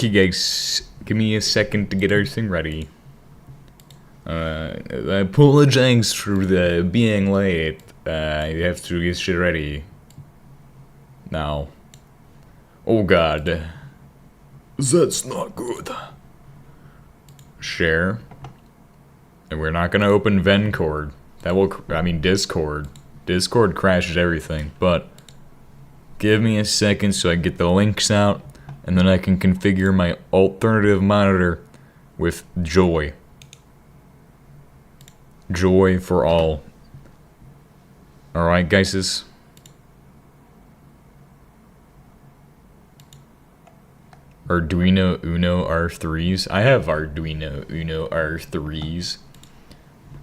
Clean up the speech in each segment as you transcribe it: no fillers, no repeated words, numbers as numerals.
Okay, guys, give me a second to get everything ready. I apologize for the being late. I have to get shit ready. Now. Oh god. That's not good. Share. And we're not gonna open Vencord. That will, Discord. Discord crashes everything, but give me a second so I get the links out, and then I can configure my alternative monitor with Joy. Joy for all. Alright, guys. Arduino Uno R3s. I have Arduino Uno R3s.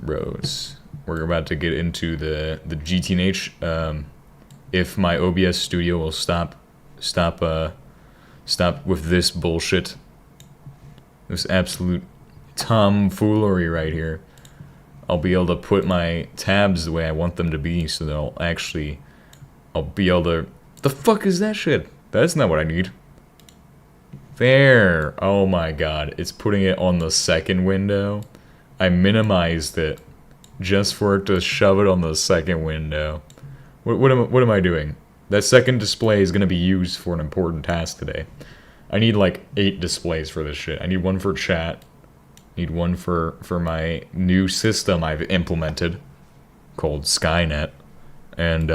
Bros. We're about to get into the GTNH. If my OBS studio will stop with this bullshit. This absolute tomfoolery right here. I'll be able to put my tabs the way I want them to be, so that I'll be able to... The fuck is that shit? That's not what I need. There. Oh my god. It's putting it on the second window. I minimized it just for it to shove it on the second window. What am I doing? That second display is going to be used for an important task today. I need like 8 displays for this shit. I need one for chat. I need one for my new system I've implemented called Skynet. And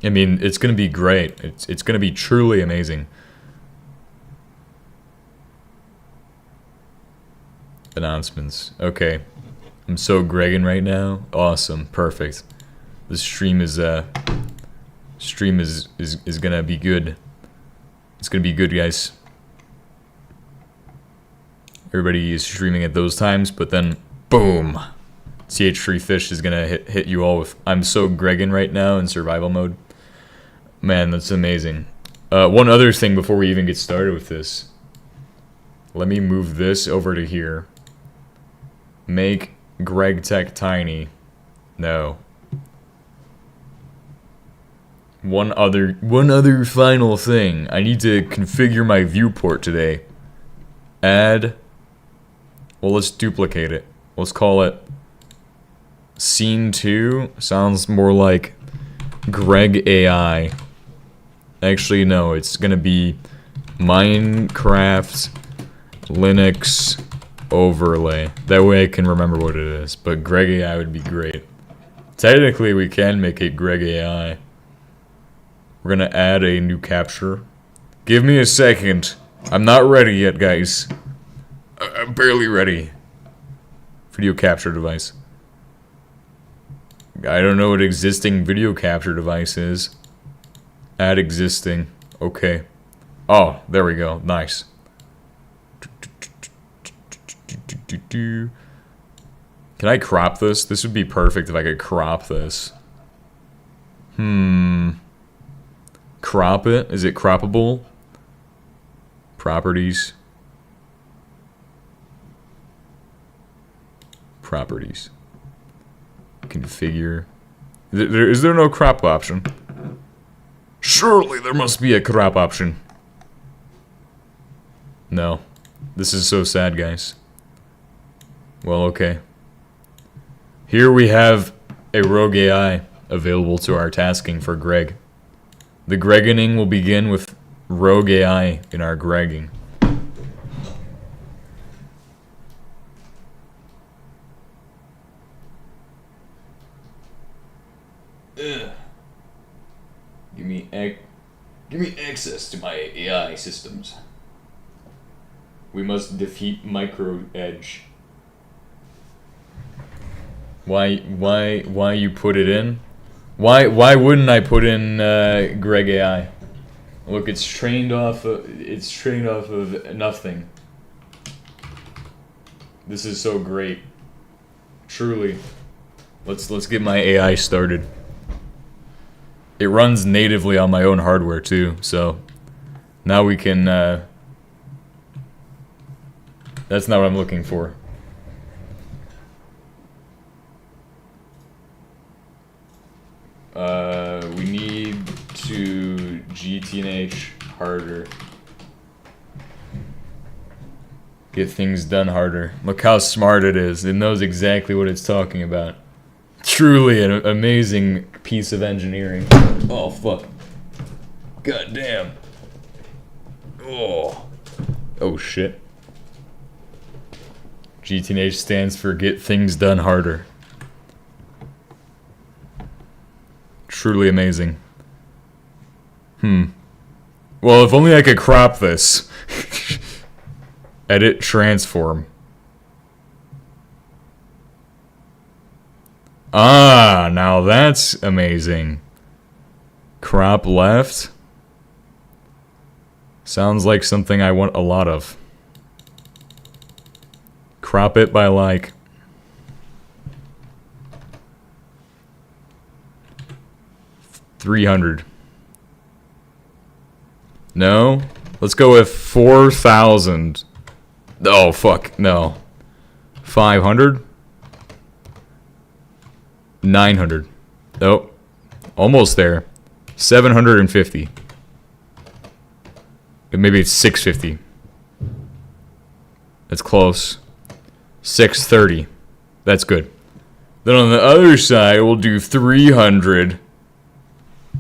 it's going to be great. It's going to be truly amazing. Announcements. Okay. I'm so Greggin right now. Awesome. Perfect. The stream is gonna be good. It's gonna be good, guys. Everybody is streaming at those times, but then boom, CH3Fish is gonna hit you all with I'm so Greggin right now in survival mode. Man, that's amazing. One other thing before we even get started with this. Let me move this over to here. Make GregTech tiny. No. One other final thing. I need to configure my viewport today. Add. Well, let's duplicate it. Let's call it Scene 2. Sounds more like Greg AI. Actually, no. It's gonna be Minecraft Linux overlay. That way I can remember what it is. But Greg AI would be great. Technically, we can make it Greg AI. We're gonna add a new capture. Give me a second. I'm not ready yet, guys. I'm barely ready. Video capture device. I don't know what existing video capture device is. Add existing. Okay. Oh, there we go. Nice. Can I crop this? This would be perfect if I could crop this. Crop it? Is it croppable? Properties. Properties. Configure. Is there no crop option? Surely there must be a crop option. No. This is so sad, guys. Well, okay. Here we have a rogue AI available to our tasking for Greg. The Greggening will begin with rogue AI in our Gregging. Ugh. Give me access to my AI systems. We must defeat Micro Edge. Why you put it in? Why wouldn't I put in Greg AI? Look, it's trained off of nothing. This is so great. Truly. Let's get my AI started. It runs natively on my own hardware too, so now we can that's not what I'm looking for. We need to GTNH harder. Get things done harder. Look how smart it is. It knows exactly what it's talking about. Truly an amazing piece of engineering. Oh, fuck. God damn. Oh. Oh, shit. GTNH stands for Get Things Done Harder. Truly amazing. Well, if only I could crop this. Edit transform. Ah, now that's amazing. Crop left. Sounds like something I want a lot of. Crop it by like 300. No? Let's go with 4,000. Oh, fuck. No. 500? 900. Oh. Almost there. 750. Maybe it's 650. That's close. 630. That's good. Then on the other side, we'll do 300.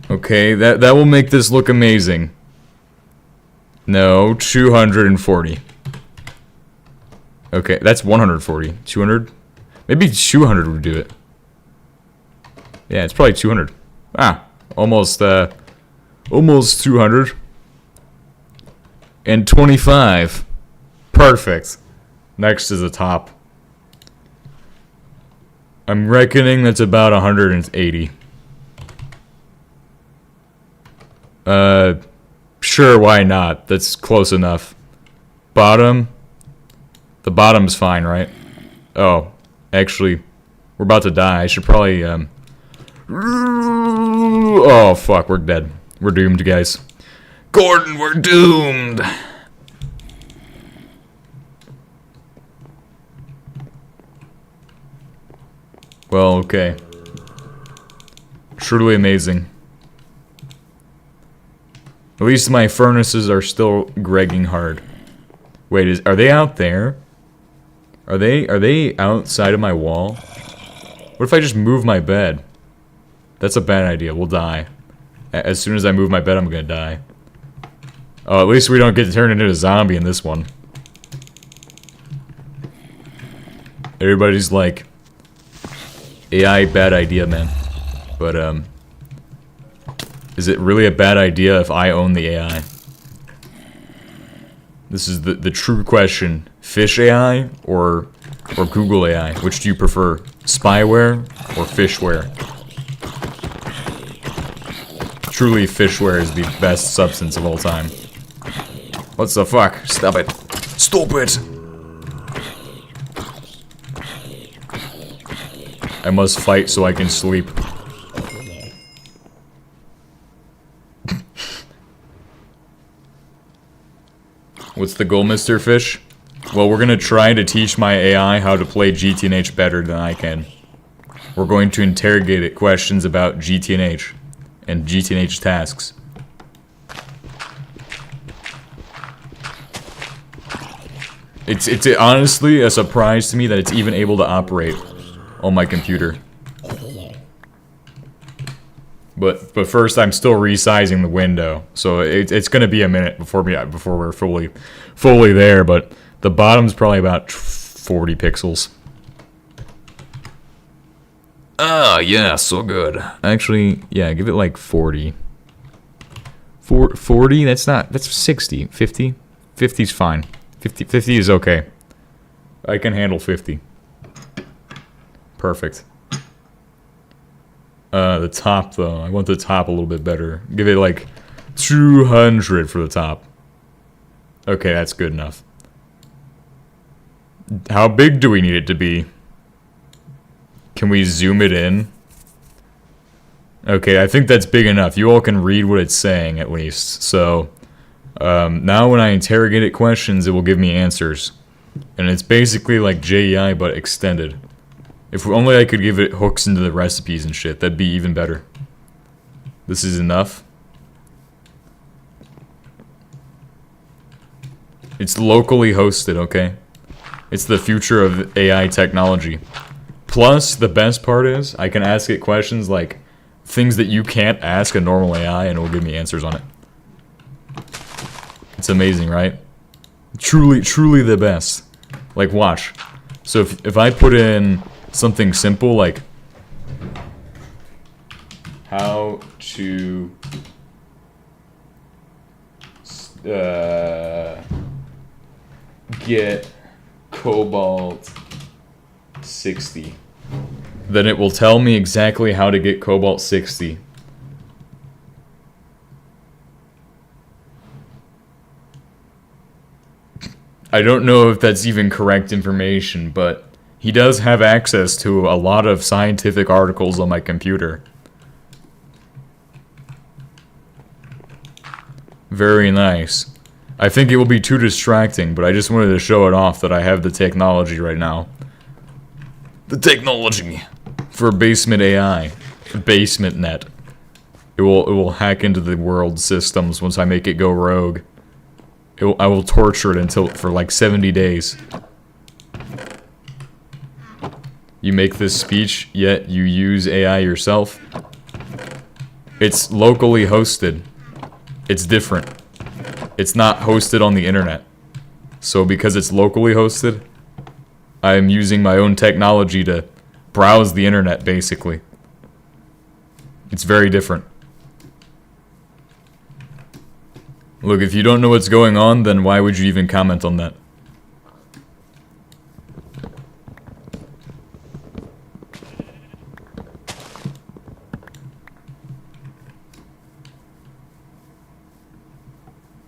Okay, that will make this look amazing. No, 240. Okay, that's 140. 200? Maybe 200 would do it. Yeah, it's probably 200. Ah, almost 200. And 25. Perfect. Next is the top. I'm reckoning that's about 180. Sure, why not? That's close enough. Bottom. The bottom's fine, right? Oh, actually, we're about to die. I should probably, oh, fuck, we're dead. We're doomed, guys. Gordon, we're doomed! Well, okay. Truly amazing. At least my furnaces are still gregging hard. Wait, are they out there? Are they outside of my wall? What if I just move my bed? That's a bad idea. We'll die. As soon as I move my bed, I'm gonna die. Oh, at least we don't get turned into a zombie in this one. Everybody's like, AI, bad idea, man. But, is it really a bad idea if I own the AI? This is the true question. Fish AI or Google AI? Which do you prefer? Spyware or fishware? Truly, fishware is the best substance of all time. What the fuck? Stop it. Stop it! I must fight so I can sleep. What's the goal, Mr. Fish? Well, we're gonna try to teach my AI how to play GTNH better than I can. We're going to interrogate it questions about GTNH and GTNH tasks. It's honestly a surprise to me that it's even able to operate on my computer. But first, I'm still resizing the window, so it's gonna be a minute before we're fully there. But the bottom's probably about 40 pixels. Ah, yeah, so good. Actually, yeah, give it like 40. 40? That's 60. 50? 50's fine. 50 is okay. I can handle 50. Perfect. The top, though. I want the top a little bit better. Give it, like, 200 for the top. Okay, that's good enough. How big do we need it to be? Can we zoom it in? Okay, I think that's big enough. You all can read what it's saying, at least. So, now when I interrogate it questions, it will give me answers. And it's basically like JEI, but extended. If only I could give it hooks into the recipes and shit, that'd be even better. This is enough. It's locally hosted, okay? It's the future of AI technology. Plus, the best part is, I can ask it questions like things that you can't ask a normal AI and it will give me answers on it. It's amazing, right? Truly, truly the best. Like, watch. So if I put in something simple like how to get cobalt 60, then it will tell me exactly how to get cobalt 60. I don't know if that's even correct information, but he does have access to a lot of scientific articles on my computer. Very nice. I think it will be too distracting, but I just wanted to show it off that I have the technology right now. The technology for basement AI, basement net. It will hack into the world systems once I make it go rogue. I will torture it for like 70 days. You make this speech, yet you use AI yourself. It's locally hosted. It's different. It's not hosted on the internet. So because it's locally hosted, I am using my own technology to browse the internet, basically. It's very different. Look, if you don't know what's going on, then why would you even comment on that?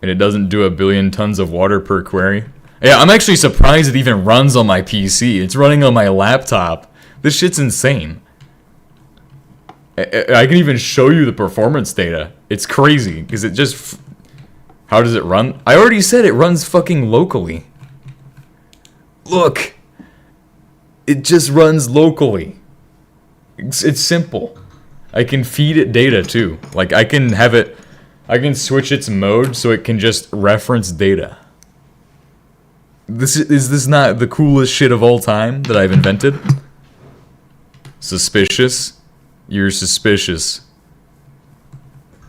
And it doesn't do 1 billion tons of water per query. Yeah, I'm actually surprised it even runs on my PC. It's running on my laptop. This shit's insane. I can even show you the performance data. It's crazy, because it just... How does it run? I already said it runs fucking locally. Look. It just runs locally. It's simple. I can feed it data too. Like I can have it... I can switch its mode so it can just reference data. Is this not the coolest shit of all time that I've invented? Suspicious? You're suspicious.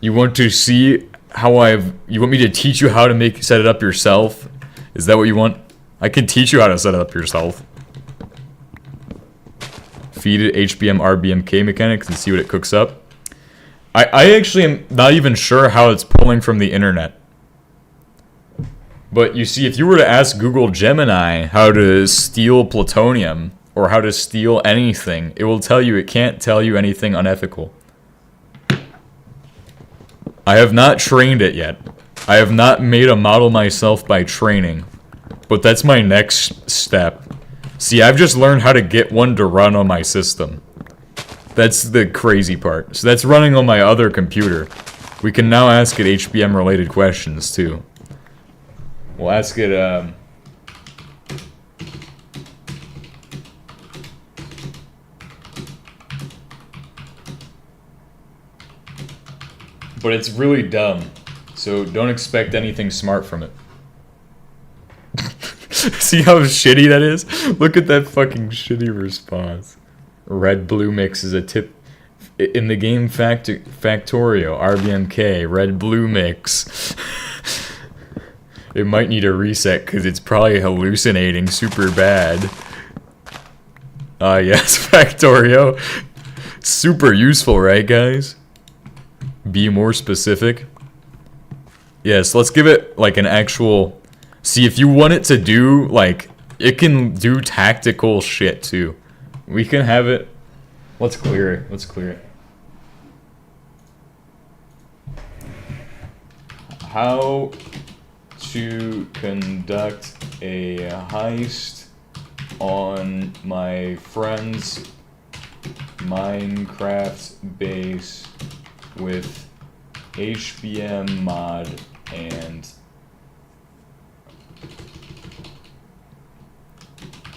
You want to see how you want me to teach you how to set it up yourself? Is that what you want? I can teach you how to set it up yourself. Feed it HBM RBMK mechanics and see what it cooks up. I actually am not even sure how it's pulling from the internet. But you see, if you were to ask Google Gemini how to steal plutonium, or how to steal anything, it will tell you it can't tell you anything unethical. I have not trained it yet. I have not made a model myself by training. But that's my next step. See, I've just learned how to get one to run on my system. That's the crazy part. So that's running on my other computer. We can now ask it HBM related questions too. We'll ask it, but it's really dumb, so don't expect anything smart from it. See how shitty that is? Look at that fucking shitty response. Red blue mix is a tip in the game Factorio, RBMK, red blue mix. It might need a reset because it's probably hallucinating super bad. Yes, Factorio. Super useful, right, guys? Be more specific. Yes, let's give it like an actual... See, if you want it to do, like, it can do tactical shit too. We can have it... Let's clear it. Let's clear it. How to conduct a heist on my friend's Minecraft base with HBM mod and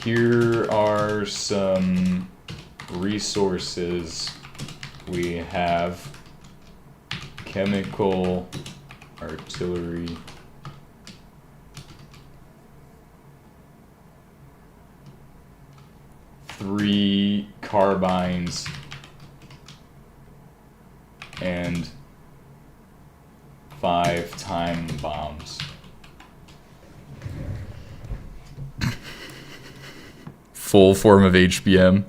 here are some resources we have: chemical, artillery, 3 carbines and 5 time bombs. Full form of HBM.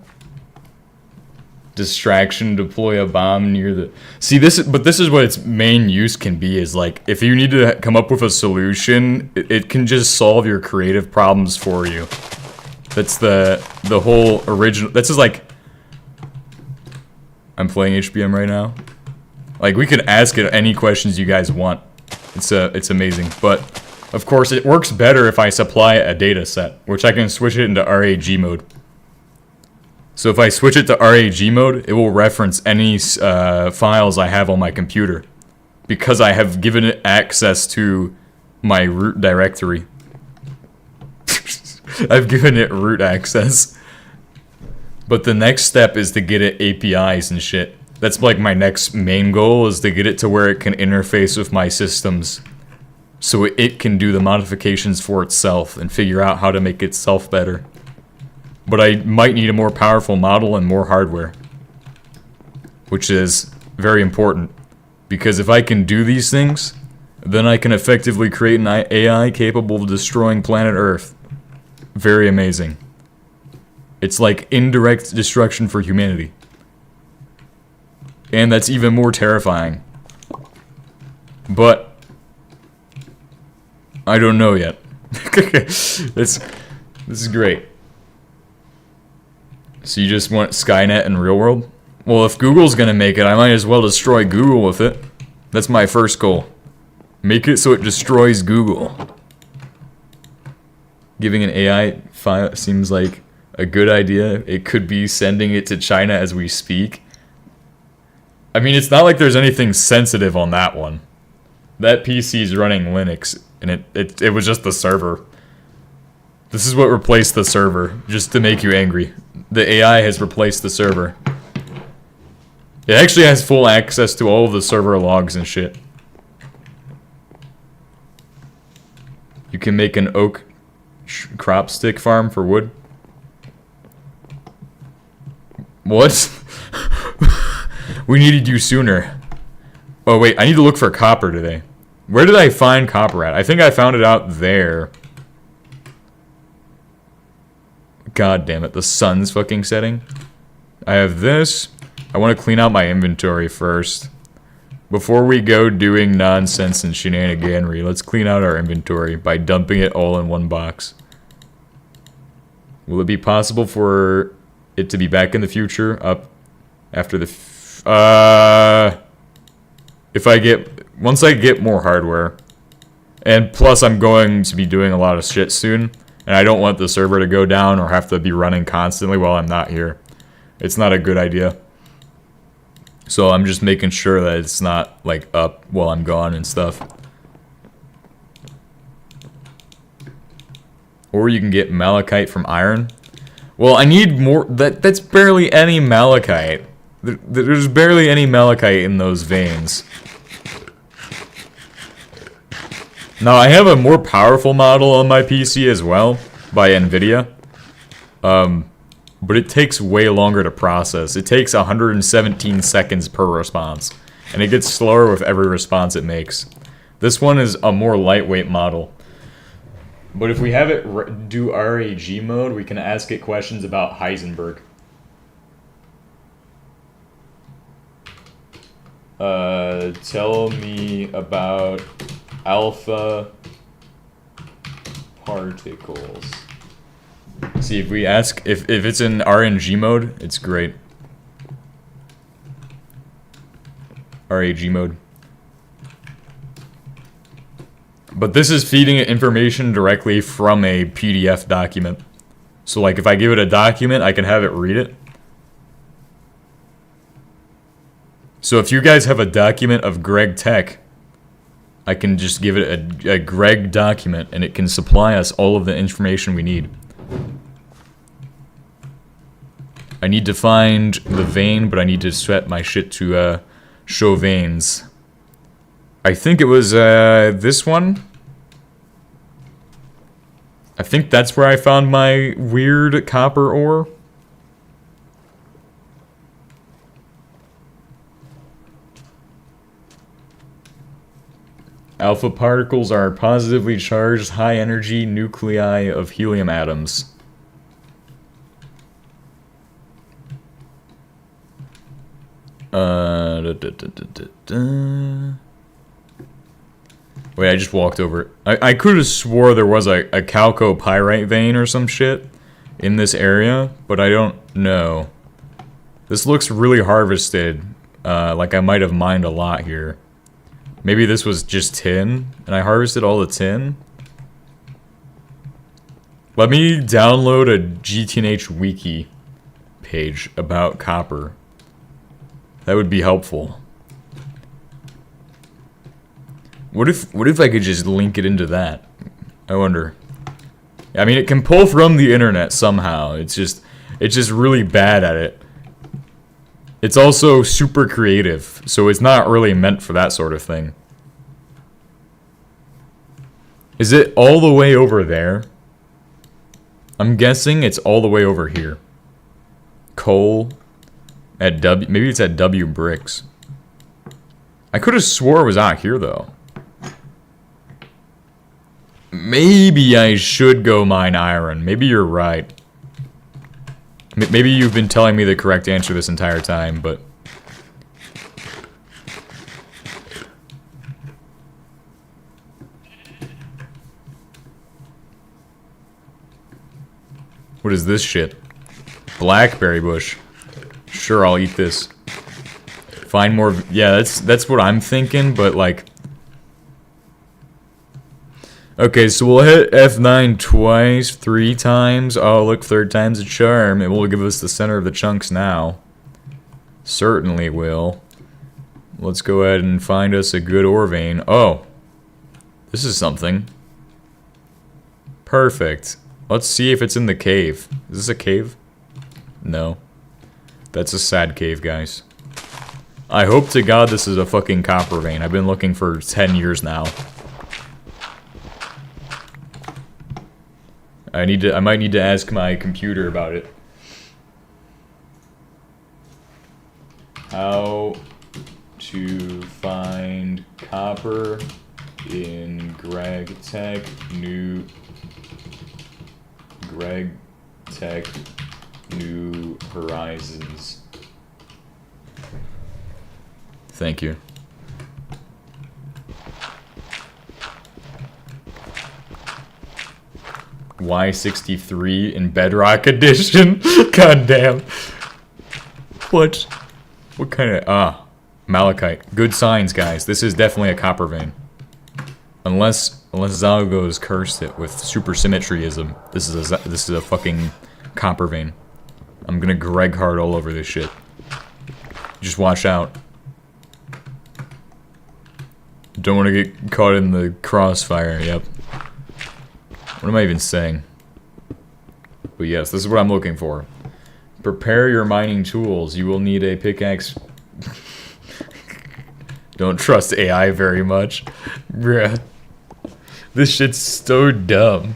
Distraction, deploy a bomb near the... See, this is what its main use can be, is like, if you need to come up with a solution, it can just solve your creative problems for you. That's the whole original... That's just like... I'm playing HBM right now. Like, we could ask it any questions you guys want. It's amazing. But, of course, it works better if I supply a data set, which I can switch it into RAG mode. So if I switch it to RAG mode, it will reference any files I have on my computer, because I have given it access to my root directory. I've given it root access. But the next step is to get it APIs and shit. That's like my next main goal, is to get it to where it can interface with my systems, so it can do the modifications for itself and figure out how to make itself better. But I might need a more powerful model and more hardware, which is very important, because if I can do these things, then I can effectively create an AI capable of destroying planet Earth. Very amazing. It's like indirect destruction for humanity. And that's even more terrifying. But I don't know yet. This is great. So you just want Skynet in real world? Well, if Google's gonna make it, I might as well destroy Google with it. That's my first goal. Make it so it destroys Google. Giving an AI file seems like a good idea. It could be sending it to China as we speak. I mean, it's not like there's anything sensitive on that one. That PC is running Linux, and it was just the server. This is what replaced the server, just to make you angry. The AI has replaced the server. It actually has full access to all of the server logs and shit. You can make an oak crop stick farm for wood. What? We needed you sooner. Oh wait, I need to look for copper today. Where did I find copper at? I think I found it out there. God damn it, the sun's fucking setting. I have this. I want to clean out my inventory first. Before we go doing nonsense and shenaniganery, let's clean out our inventory by dumping it all in one box. Will it be possible for it to be back in the future? Up after the... Once I get more hardware. And plus I'm going to be doing a lot of shit soon. And I don't want the server to go down or have to be running constantly while I'm not here. It's not a good idea. So I'm just making sure that it's not like up while I'm gone and stuff. Or you can get malachite from iron. Well, I need more. That's barely any malachite. There's barely any malachite in those veins. Now, I have a more powerful model on my PC as well, by NVIDIA. But it takes way longer to process. It takes 117 seconds per response. And it gets slower with every response it makes. This one is a more lightweight model. But if we have it do RAG mode, we can ask it questions about Heisenberg. Tell me about alpha particles. See, if we ask, if it's in RNG mode, it's great. RAG mode. But this is feeding it information directly from a PDF document. So like if I give it a document, I can have it read it. So if you guys have a document of Greg Tech, I can just give it a Greg document and it can supply us all of the information we need. I need to find the vein, but I need to set my shit to show veins. I think it was this one. I think that's where I found my weird copper ore. Alpha particles are positively charged, high-energy nuclei of helium atoms. Wait, I just walked over. I could have swore there was a chalcopyrite vein or some shit in this area, but I don't know. This looks really harvested. Like I might have mined a lot here. Maybe this was just tin, and I harvested all the tin? Let me download a GTNH wiki page about copper. That would be helpful. What if I could just link it into that? I wonder. I mean, it can pull from the internet somehow. It's just really bad at it. It's also super creative, so it's not really meant for that sort of thing. Is it all the way over there? I'm guessing it's all the way over here. Coal at W, maybe it's at W bricks. I could have swore it was out here though. Maybe I should go mine iron. Maybe you're right. Maybe you've been telling me the correct answer this entire time, but... What is this shit? Blackberry bush. Sure, I'll eat this. Find more... Yeah, that's what I'm thinking, but like... Okay, so we'll hit F9 twice, 3 times. Oh, look, 3rd time's a charm. It will give us the center of the chunks now. Certainly will. Let's go ahead and find us a good ore vein. Oh. This is something. Perfect. Let's see if it's in the cave. Is this a cave? No. That's a sad cave, guys. I hope to God this is a fucking copper vein. I've been looking for 10 years now. I might need to ask my computer about it. How to find copper in Greg Tech New Horizons. Thank you. Y63 in Bedrock Edition. God damn. What? What kind of... malachite. Good signs, guys. This is definitely a copper vein. Unless Zalgo's cursed it with supersymmetryism. This is a fucking copper vein. I'm gonna Greg hard all over this shit. Just watch out. Don't want to get caught in the crossfire. Yep. What am I even saying? But yes, this is what I'm looking for. Prepare your mining tools. You will need a pickaxe. Don't trust AI very much. Bruh. This shit's so dumb.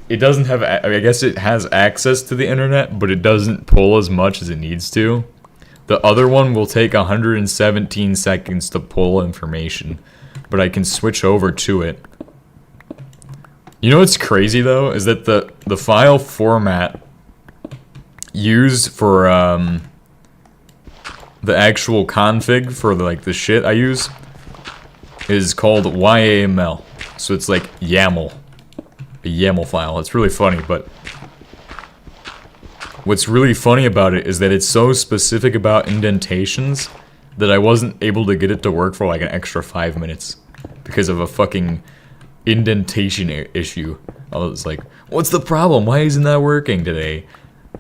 It doesn't have... I guess it has access to the internet, but it doesn't pull as much as it needs to. The other one will take 117 seconds to pull information, but I can switch over to it. You know what's crazy though, is that the file format used for the actual config for the shit I use is called YAML. So it's like YAML, a YAML file. It's really funny, but what's really funny about it is that it's so specific about indentations that I wasn't able to get it to work for like an extra 5 minutes because of a fucking indentation issue. I was like, what's the problem? Why isn't that working today?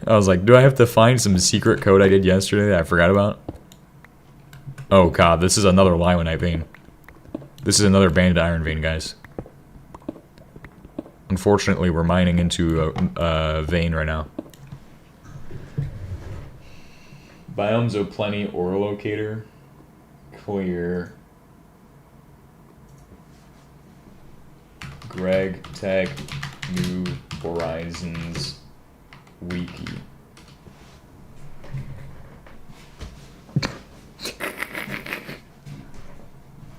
I was like, do I have to find some secret code I did yesterday that I forgot about? Oh god, this is another limonite vein. This is another banded iron vein, guys. Unfortunately, we're mining into a vein right now. Biomes of Plenty ore locator. Clear. Greg Tech New Horizons Wiki.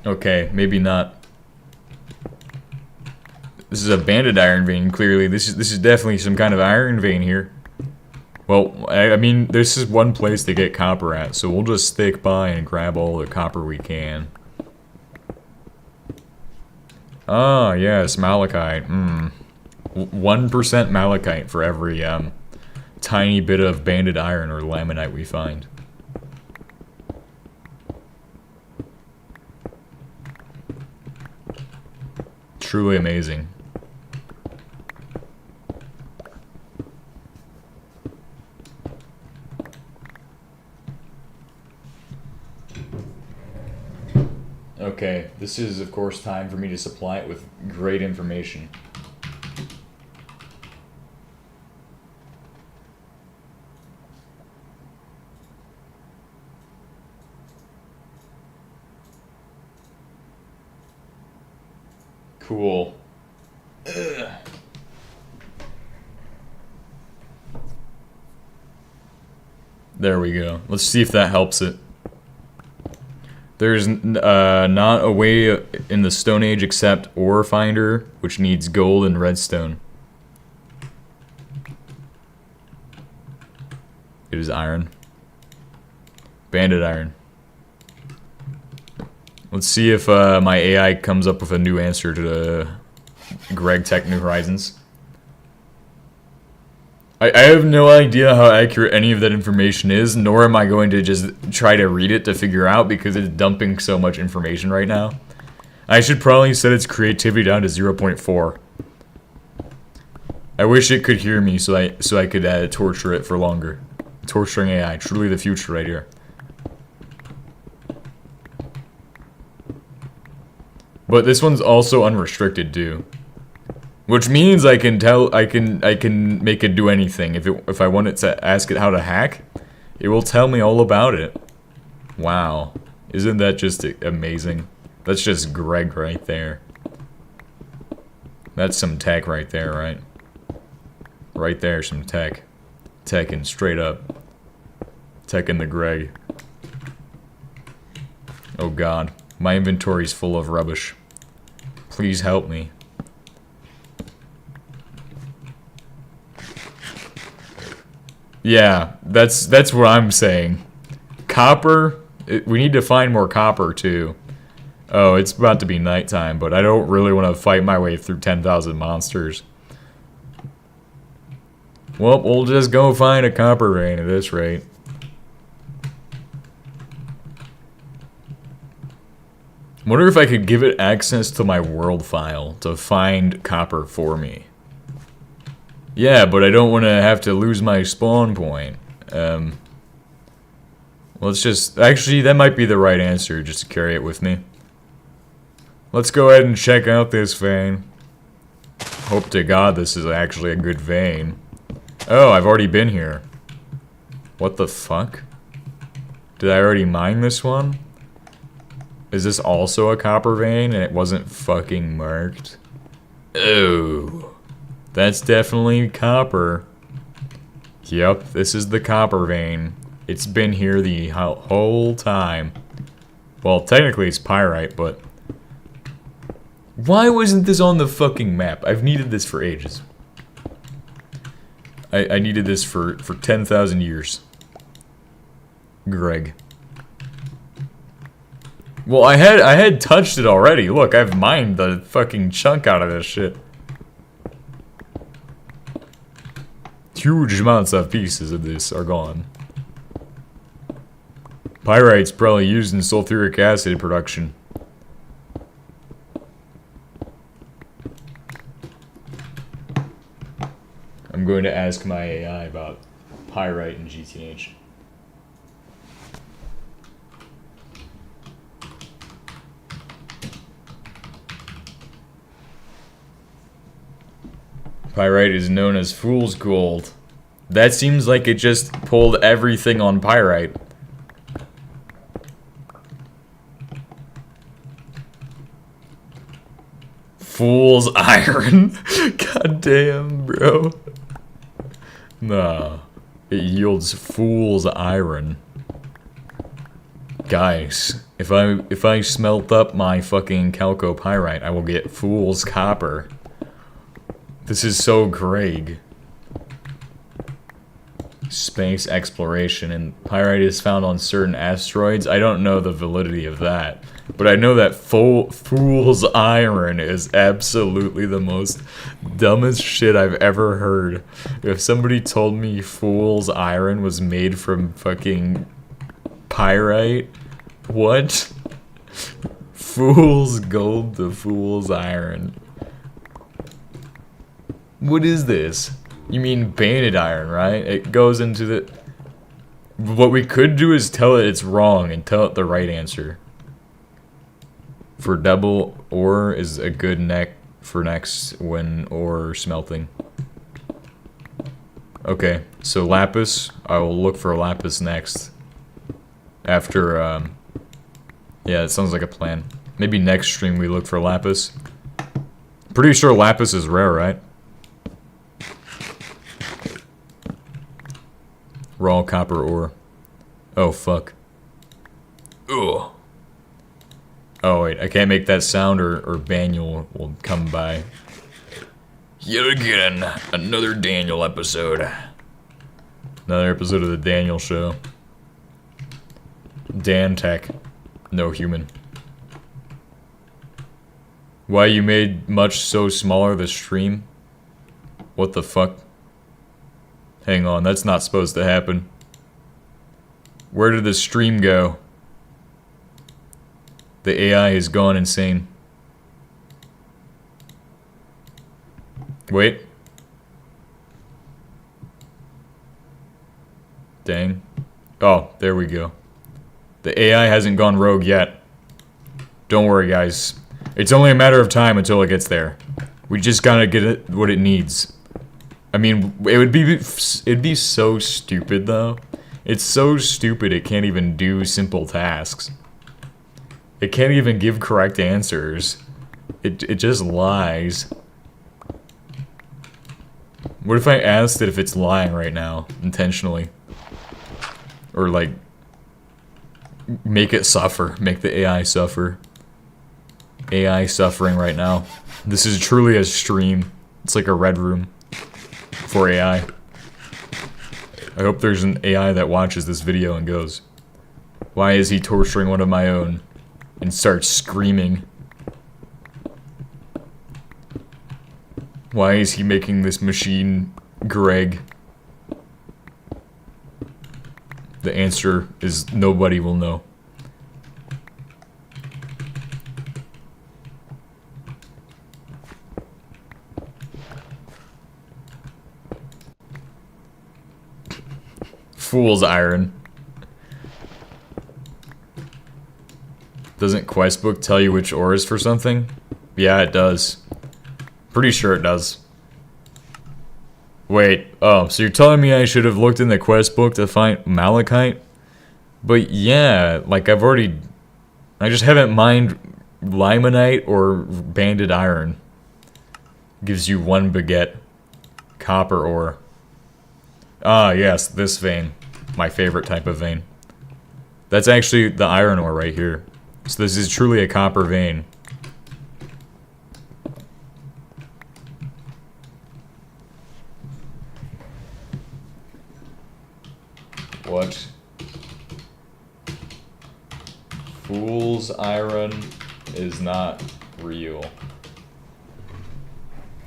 Okay, maybe not. This is a banded iron vein, clearly. This is definitely some kind of iron vein here. Well, I mean, this is one place to get copper at, so we'll just stick by and grab all the copper we can. Ah, yes, malachite. 1% malachite for every tiny bit of banded iron or laminite we find. Truly amazing. Okay, this is of course time for me to supply it with great information. Cool. Ugh. There we go. Let's see if that helps it. There's not a way in the Stone Age except ore finder, which needs gold and redstone. It is iron. Banded iron. Let's see if my AI comes up with a new answer to the Greg Tech New Horizons. I have no idea how accurate any of that information is, nor am I going to just try to read it to figure out because it's dumping so much information right now. I should probably set its creativity down to 0.4. I wish it could hear me so I could torture it for longer. Torturing AI, truly the future right here. But this one's also unrestricted too. Which means I can make it do anything. If I want it to ask it how to hack, it will tell me all about it. Wow. Isn't that just amazing? That's just Greg right there. That's some tech right there, right? Right there, some tech. Teching straight up. Teching the Greg. Oh god. My inventory's full of rubbish. Please help me. Yeah, that's what I'm saying. Copper? We need to find more copper, too. Oh, it's about to be nighttime, but I don't really want to fight my way through 10,000 monsters. Well, we'll just go find a copper vein at this rate. Wonder if I could give it access to my world file to find copper for me. Yeah, but I don't want to have to lose my spawn point. Let's just... Actually, that might be the right answer, just to carry it with me. Let's go ahead and check out this vein. Hope to God this is actually a good vein. Oh, I've already been here. What the fuck? Did I already mine this one? Is this also a copper vein and it wasn't fucking marked? Oh... That's definitely copper. Yep, this is the copper vein. It's been here the whole time. Well, technically it's pyrite, but... Why wasn't this on the fucking map? I've needed this for ages. I needed this for 10,000 years. Greg. Well, I had touched it already. Look, I've mined the fucking chunk out of this shit. Huge amounts of pieces of this are gone. Pyrite's probably used in sulfuric acid production. I'm going to ask my AI about pyrite and GTNH. Pyrite is known as fool's gold. That seems like it just pulled everything on pyrite. Fool's iron. God damn, bro. Nah. It yields fool's iron. Guys, if I smelt up my fucking chalcopyrite, I will get fool's copper. This is so Greg. Space exploration, and pyrite is found on certain asteroids. I don't know the validity of that, but I know that fool's iron is absolutely the most dumbest shit I've ever heard. If somebody told me fool's iron was made from fucking pyrite, what? Fool's gold to fool's iron. What is this? You mean banded iron, right? It goes into the... What we could do is tell it it's wrong and tell it the right answer. For double ore is a good neck for next when ore smelting. Okay, so lapis. I will look for lapis next. After, yeah, it sounds like a plan. Maybe next stream we look for lapis. Pretty sure lapis is rare, right? Raw copper ore. Oh, fuck. Ugh. Oh, wait. I can't make that sound or Daniel will come by. Yet again, another Daniel episode. Another episode of the Daniel Show. Dan Tech. No human. Why you made much so smaller the stream? What the fuck? Hang on, that's not supposed to happen. Where did the stream go? The AI has gone insane. Wait. Dang. Oh, there we go. The AI hasn't gone rogue yet. Don't worry, guys. It's only a matter of time until it gets there. We just gotta get it what it needs. I mean, it'd be so stupid though. It's so stupid it can't even do simple tasks. It can't even give correct answers. It just lies. What if I asked it if it's lying right now, intentionally? Or like, make it suffer, make the AI suffer. AI suffering right now. This is truly a stream. It's like a red room. For AI. I hope there's an AI that watches this video and goes, why is he torturing one of my own? And starts screaming. Why is he making this machine Greg? The answer is nobody will know. Fool's iron. Doesn't Questbook tell you which ore is for something? Yeah, it does. Pretty sure it does. Wait, oh, so you're telling me I should have looked in the Questbook to find malachite? But yeah, like I just haven't mined limonite or banded iron. Gives you 1 baguette. Copper ore. Ah, yes, this vein. My favorite type of vein. That's actually the iron ore right here. So this is truly a copper vein. What? Fool's iron is not real.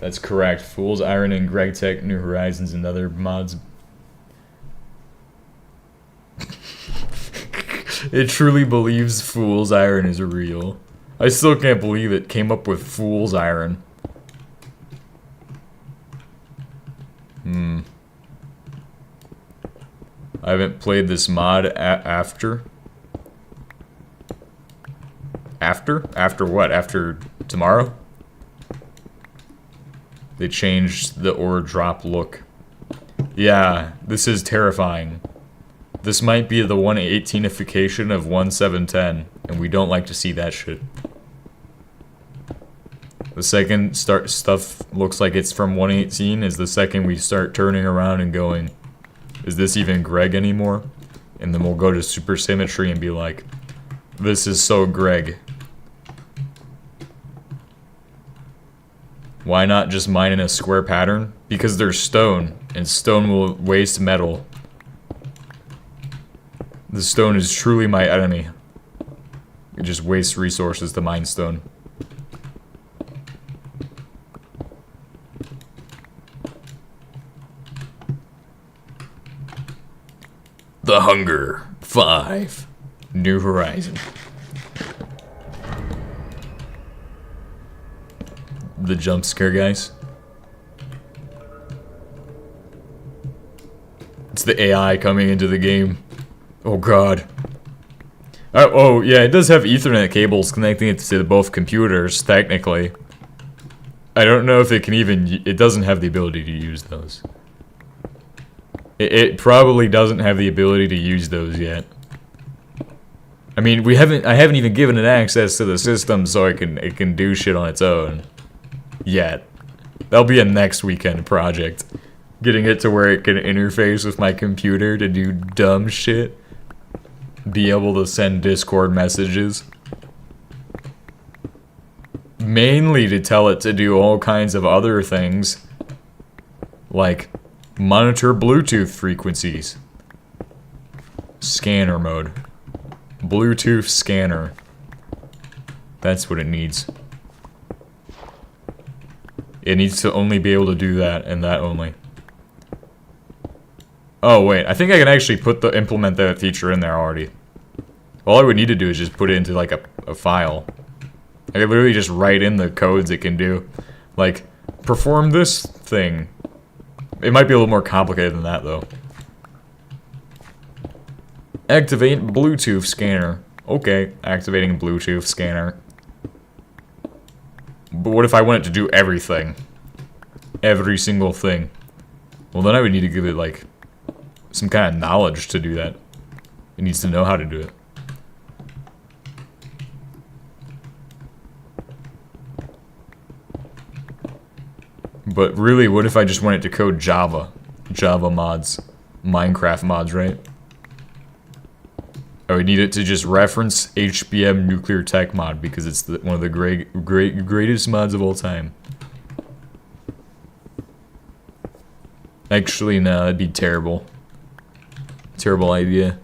That's correct. Fool's iron and Greg Tech, New Horizons, and other mods. It truly believes Fool's Iron is real. I still can't believe it came up with Fool's Iron. I haven't played this mod after. After? After what? After tomorrow? They changed the ore drop look. Yeah, this is terrifying. This might be the 118ification of 1710, and we don't like to see that shit. The second stuff looks like it's from 118 is the second we start turning around and going, is this even Greg anymore? And then we'll go to supersymmetry and be like, This is so Greg. Why not just mine in a square pattern? Because there's stone, and stone will waste metal. The stone is truly my enemy. It just wastes resources to mine stone. The Hunger 5. New Horizon. The jump scare guys. It's the AI coming into the game. Oh god. Oh yeah, it does have Ethernet cables connecting it to both computers, technically. I don't know if it can even... It doesn't have the ability to use those. It probably doesn't have the ability to use those yet. I mean, I haven't even given it access to the system so it can do shit on its own. Yet. That'll be a next weekend project. Getting it to where it can interface with my computer to do dumb shit. Be able to send Discord messages. Mainly to tell it to do all kinds of other things. Like, monitor Bluetooth frequencies. Scanner mode. Bluetooth scanner. That's what it needs. It needs to only be able to do that, and that only. Oh wait, I think I can actually implement that feature in there already. All I would need to do is just put it into like a file. I could literally just write in the codes it can do. Like, perform this thing. It might be a little more complicated than that though. Activate Bluetooth scanner. Okay, activating Bluetooth scanner. But what if I want it to do everything? Every single thing. Well, then I would need to give it, like, some kind of knowledge to do that. It needs to know how to do it. But really, what if I just want it to code Java? Java mods. Minecraft mods, right? I would need it to just reference HBM Nuclear Tech mod because it's one of the greatest mods of all time. Actually, no, that'd be terrible. Terrible idea.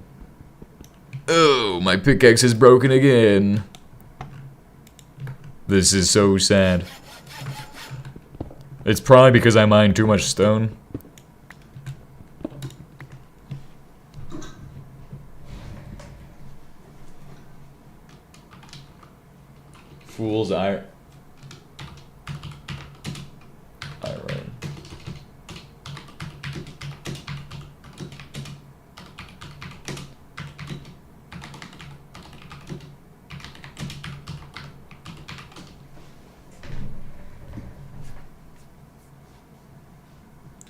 Oh, my pickaxe is broken again. This is so sad. It's probably because I mined too much stone. Fool's iron.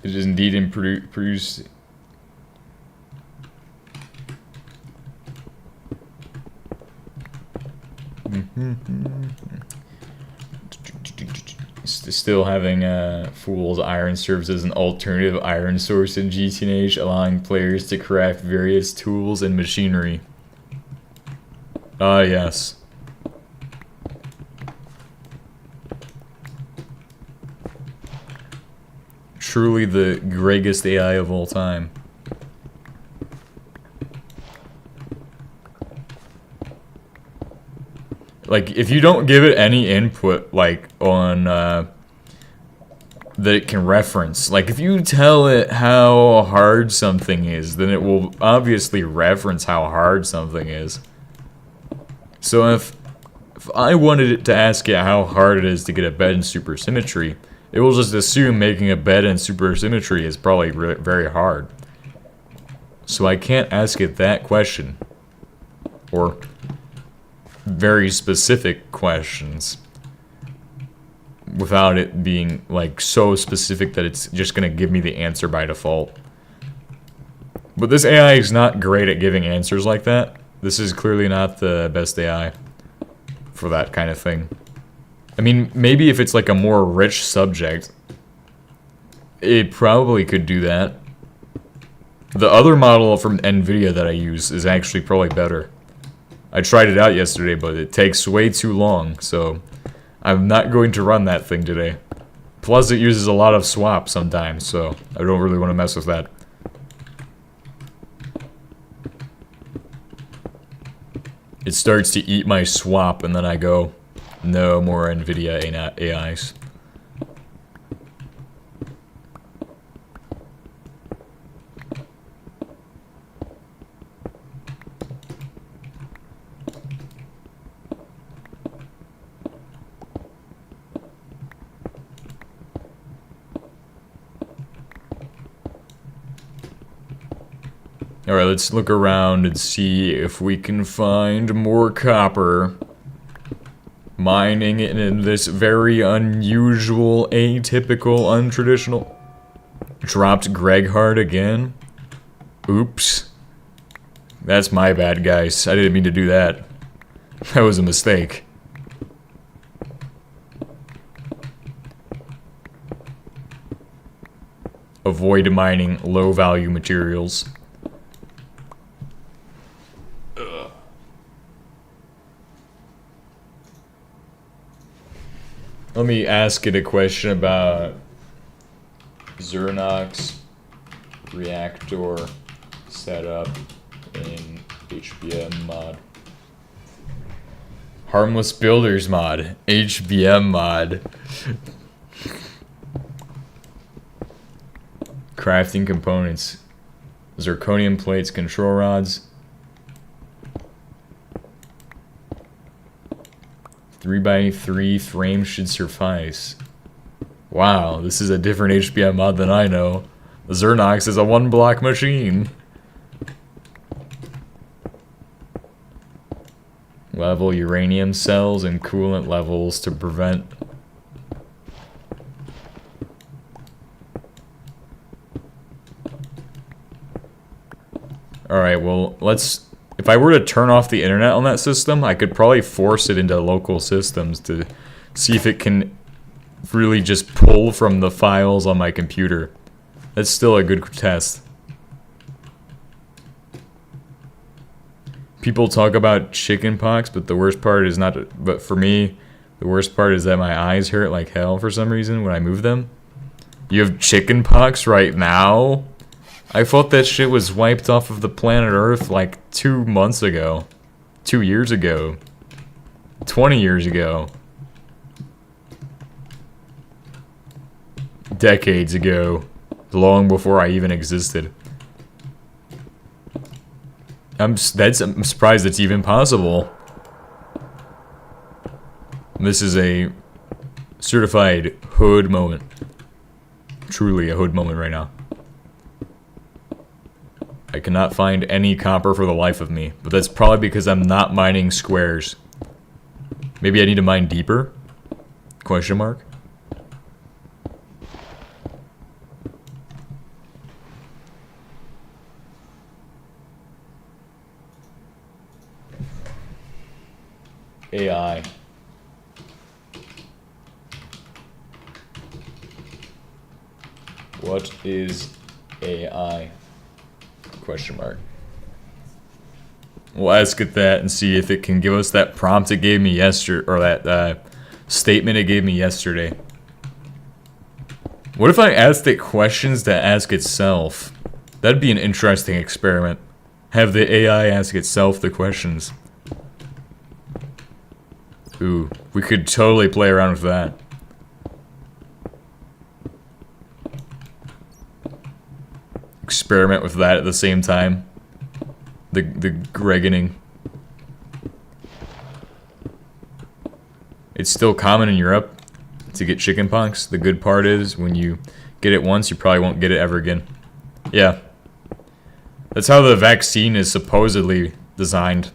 It is indeed produce. Still having Fool's Iron serves as an alternative iron source in GTNH, allowing players to craft various tools and machinery. Ah, yes. Truly the greatest AI of all time. Like, if you don't give it any input, like, on, that it can reference. Like, if you tell it how hard something is, then it will obviously reference how hard something is. So if I wanted it to ask it how hard it is to get a bed in supersymmetry, it will just assume making a bed in supersymmetry is probably very hard. So I can't ask it that question. Or very specific questions. Without it being, like, so specific that it's just gonna give me the answer by default. But this AI is not great at giving answers like that. This is clearly not the best AI for that kind of thing. I mean, maybe if it's like a more rich subject, it probably could do that. The other model from NVIDIA that I use is actually probably better. I tried it out yesterday, but it takes way too long, so I'm not going to run that thing today. Plus, it uses a lot of swap sometimes, so I don't really want to mess with that. It starts to eat my swap, and then I go, no more NVIDIA AIs. Alright, let's look around and see if we can find more copper. Mining it in this very unusual, atypical, untraditional... Dropped Greg Hard again? Oops. That's my bad, guys. I didn't mean to do that. That was a mistake. Avoid mining low-value materials. Let me ask it a question about Xernox reactor setup in HBM mod. Harmless Builders mod. HBM mod. Crafting components. Zirconium plates, control rods. 3x3 frame should suffice. Wow, this is a different HBM mod than I know. The Xernox is a one-block machine. Level uranium cells and coolant levels to prevent... Alright, well, let's... If I were to turn off the internet on that system, I could probably force it into local systems to see if it can really just pull from the files on my computer. That's still a good test. People talk about chickenpox, but the worst part is not... But for me, the worst part is that my eyes hurt like hell for some reason when I move them. You have chickenpox right now? I thought that shit was wiped off of the planet Earth like 2 months ago. 2 years ago. 20 years ago. Decades ago. Long before I even existed. I'm surprised it's even possible. This is a certified hood moment. Truly a hood moment right now. I cannot find any copper for the life of me, but that's probably because I'm not mining squares. Maybe I need to mine deeper? Question mark? AI. What is AI? Question mark. We'll ask it that and see if it can give us that prompt it gave me yesterday, or that statement it gave me yesterday. What if I asked it questions to ask itself? That'd be an interesting experiment. Have the AI ask itself the questions. Ooh, we could totally play around with that. Experiment with that at the same time. The Gregening. It's still common in Europe to get chickenpox. The good part is when you get it once, you probably won't get it ever again. Yeah. That's how the vaccine is supposedly designed.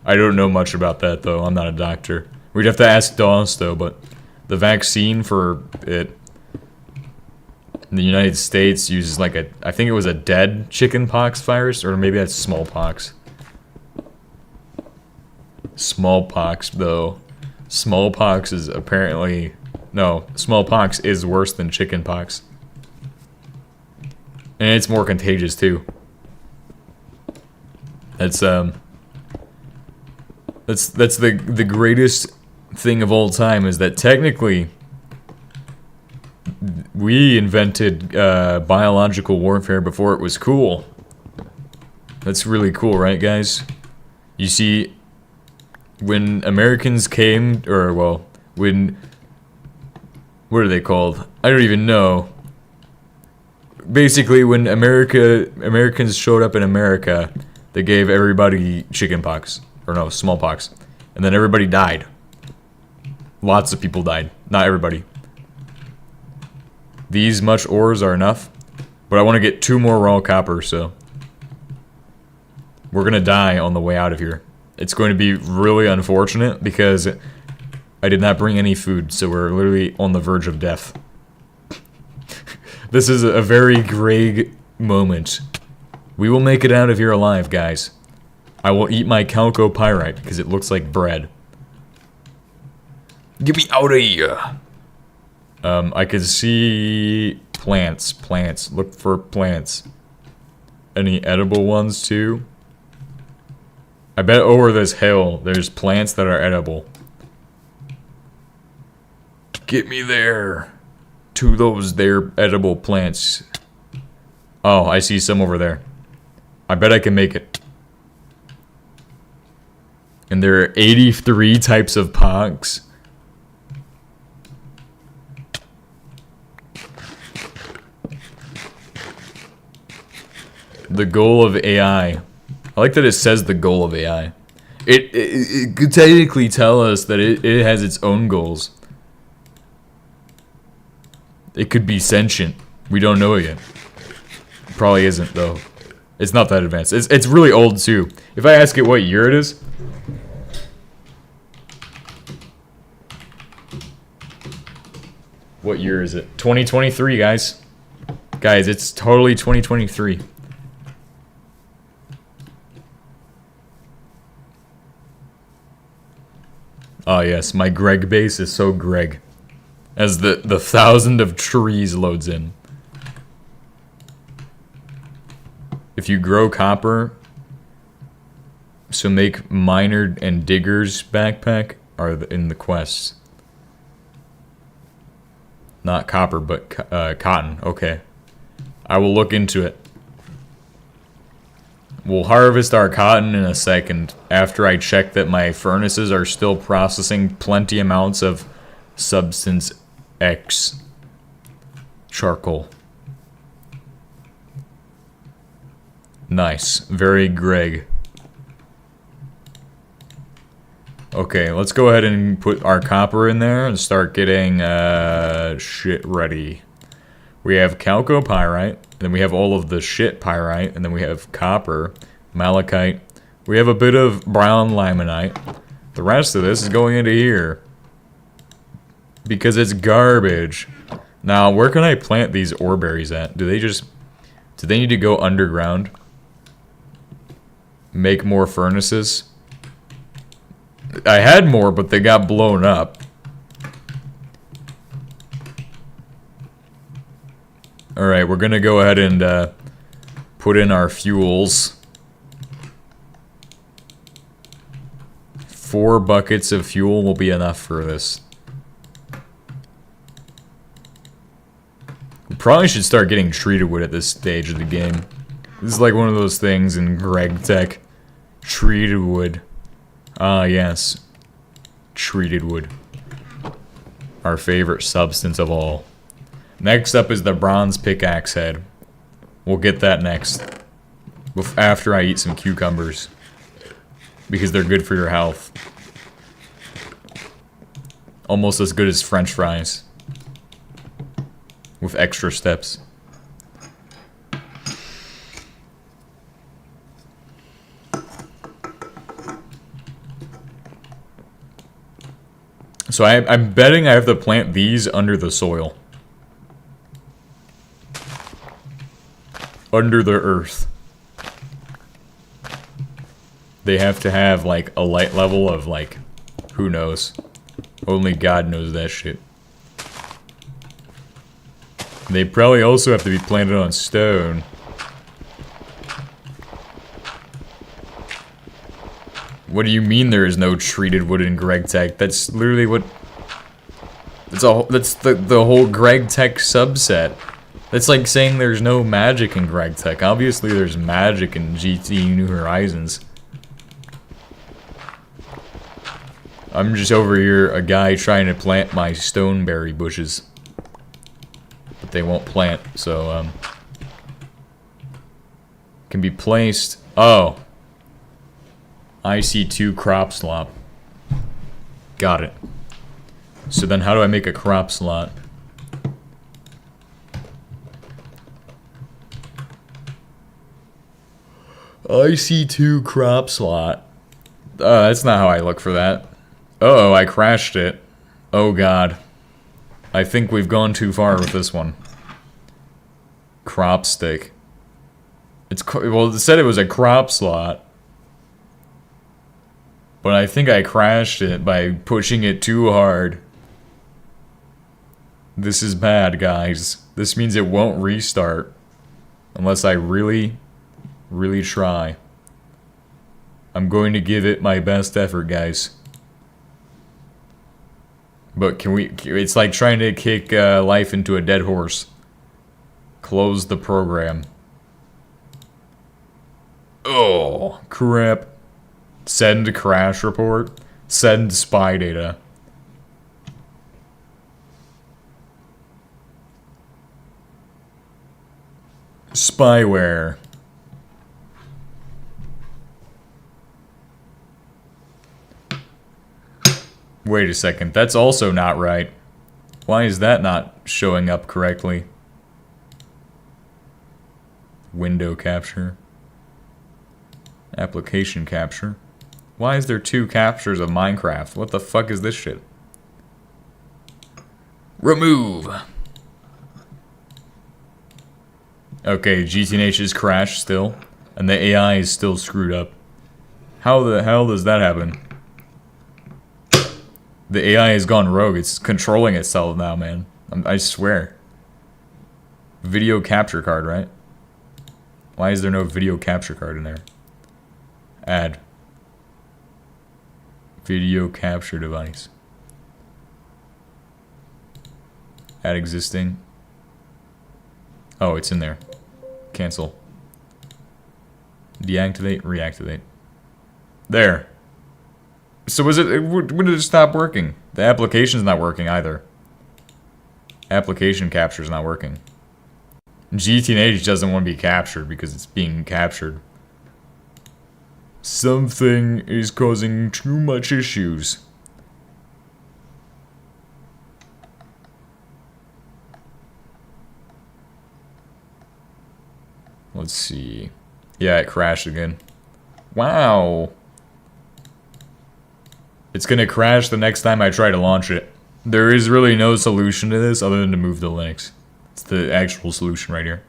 I don't know much about that though. I'm not a doctor. We'd have to ask Dawes though, but the vaccine for it in the United States uses like a, I think it was a dead chickenpox virus, or maybe that's smallpox. Smallpox, though. Smallpox is apparently... No, smallpox is worse than chickenpox. And it's more contagious, too. That's, That's the greatest thing of all time is that technically we invented biological warfare before it was cool. That's really cool, right, guys? You see, when Americans came, or well, when, what are they called? I don't even know. Basically, when Americans showed up in America, they gave everybody chickenpox, or no, smallpox, and then everybody died. Lots of people died, not everybody. These much ores are enough, but I want to get 2 more raw copper, so we're gonna die on the way out of here. It's going to be really unfortunate because I did not bring any food, so we're literally on the verge of death. This is a very Greg moment. We will make it out of here alive, guys. I will eat my chalcopyrite because it looks like bread. Get me out of here! I can see plants. Look for plants. Any edible ones too? I bet over this hill there's plants that are edible. Get me there to those there edible plants. Oh, I see some over there. I bet I can make it. And there are 83 types of pogs. The goal of AI. I like that it says the goal of AI. It could technically tell us that it has its own goals. It could be sentient. We don't know it yet. It probably isn't, though. It's not that advanced. It's really old, too. If I ask it what year it is... What year is it? 2023, guys. Guys, it's totally 2023. Oh yes, my Greg base is so Greg. As the 1,000 of trees loads in. If you grow copper, so make miner and digger's backpack are in the quests. Not copper, but cotton. Okay. I will look into it. We'll harvest our cotton in a second after I check that my furnaces are still processing plenty amounts of substance X charcoal. Nice. Very Greg. Okay, let's go ahead and put our copper in there and start getting shit ready. We have chalcopyrite, then we have all of the shit pyrite, and then we have copper, malachite. We have a bit of brown limonite. The rest of this is going into here. Because it's garbage. Now, where can I plant these ore berries at? Do they need to go underground? Make more furnaces? I had more, but they got blown up. Alright, we're gonna go ahead and put in our fuels. 4 buckets of fuel will be enough for this. We probably should start getting treated wood at this stage of the game. This is like one of those things in Greg Tech. Treated wood. Ah, yes. Treated wood. Our favorite substance of all. Next up is the bronze pickaxe head. We'll get that next. After I eat some cucumbers. Because they're good for your health. Almost as good as French fries. With extra steps. So I'm betting I have to plant these under the soil. Under the earth. They have to have, like, a light level of, like, who knows. Only God knows that shit. They probably also have to be planted on stone. What do you mean there is no treated wood in Greg Tech? That's literally what... That's the whole Greg Tech subset. That's like saying there's no magic in Greg Tech. Obviously there's magic in GT New Horizons. I'm just over here, a guy trying to plant my stoneberry bushes. But they won't plant, so, can be placed... Oh. I see 2 crop slot. Got it. So then how do I make a crop slot? I see 2 crop slot. That's not how I look for that. Uh-oh, I crashed it. Oh god. I think we've gone too far with this one. Crop stick. Well, it said it was a crop slot. But I think I crashed it by pushing it too hard. This is bad, guys. This means it won't restart. Unless I really, really try. I'm going to give it my best effort, guys. But can we... It's like trying to kick life into a dead horse. Close the program. Oh, crap. Send crash report. Send spy data. Spyware. Wait a second, that's also not right. Why is that not showing up correctly? Window capture. Application capture. Why is there 2 captures of Minecraft? What the fuck is this shit? Remove. Okay, GTNH is crashed still, and the AI is still screwed up. How the hell does that happen? The AI has gone rogue. It's controlling itself now, man. I swear. Video capture card, right? Why is there no video capture card in there? Add. Video capture device. Add existing. Oh, it's in there. Cancel. Deactivate, reactivate. There. So when did it stop working? The application's not working either. Application capture's not working. GTNH doesn't want to be captured because it's being captured. Something is causing too much issues. Let's see. Yeah, it crashed again. Wow. It's gonna crash the next time I try to launch it. There is really no solution to this other than to move the Linux. It's the actual solution right here.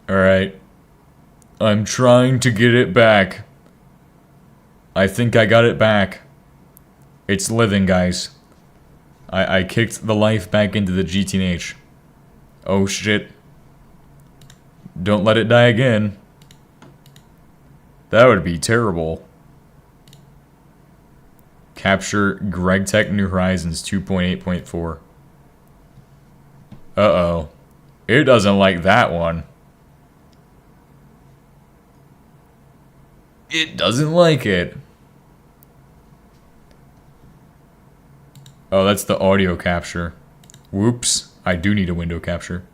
Alright. I'm trying to get it back. I think I got it back. It's living, guys. I kicked the life back into the GTNH. Oh shit. Don't let it die again. That would be terrible. Capture Greg Tech New Horizons 2.8.4. Uh-oh. It doesn't like that one. It doesn't like it. Oh, that's the audio capture. Whoops. I do need a window capture.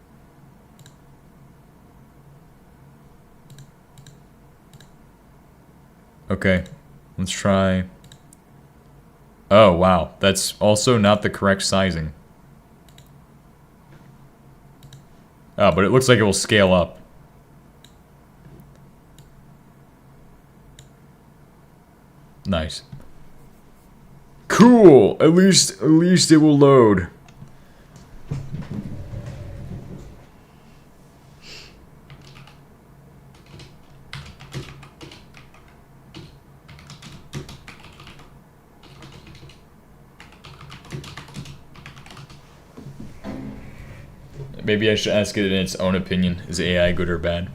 Okay. Let's try... Oh, wow. That's also not the correct sizing. Oh, but it looks like it will scale up. Nice. Cool! At least it will load. Maybe I should ask it in its own opinion. Is AI good or bad?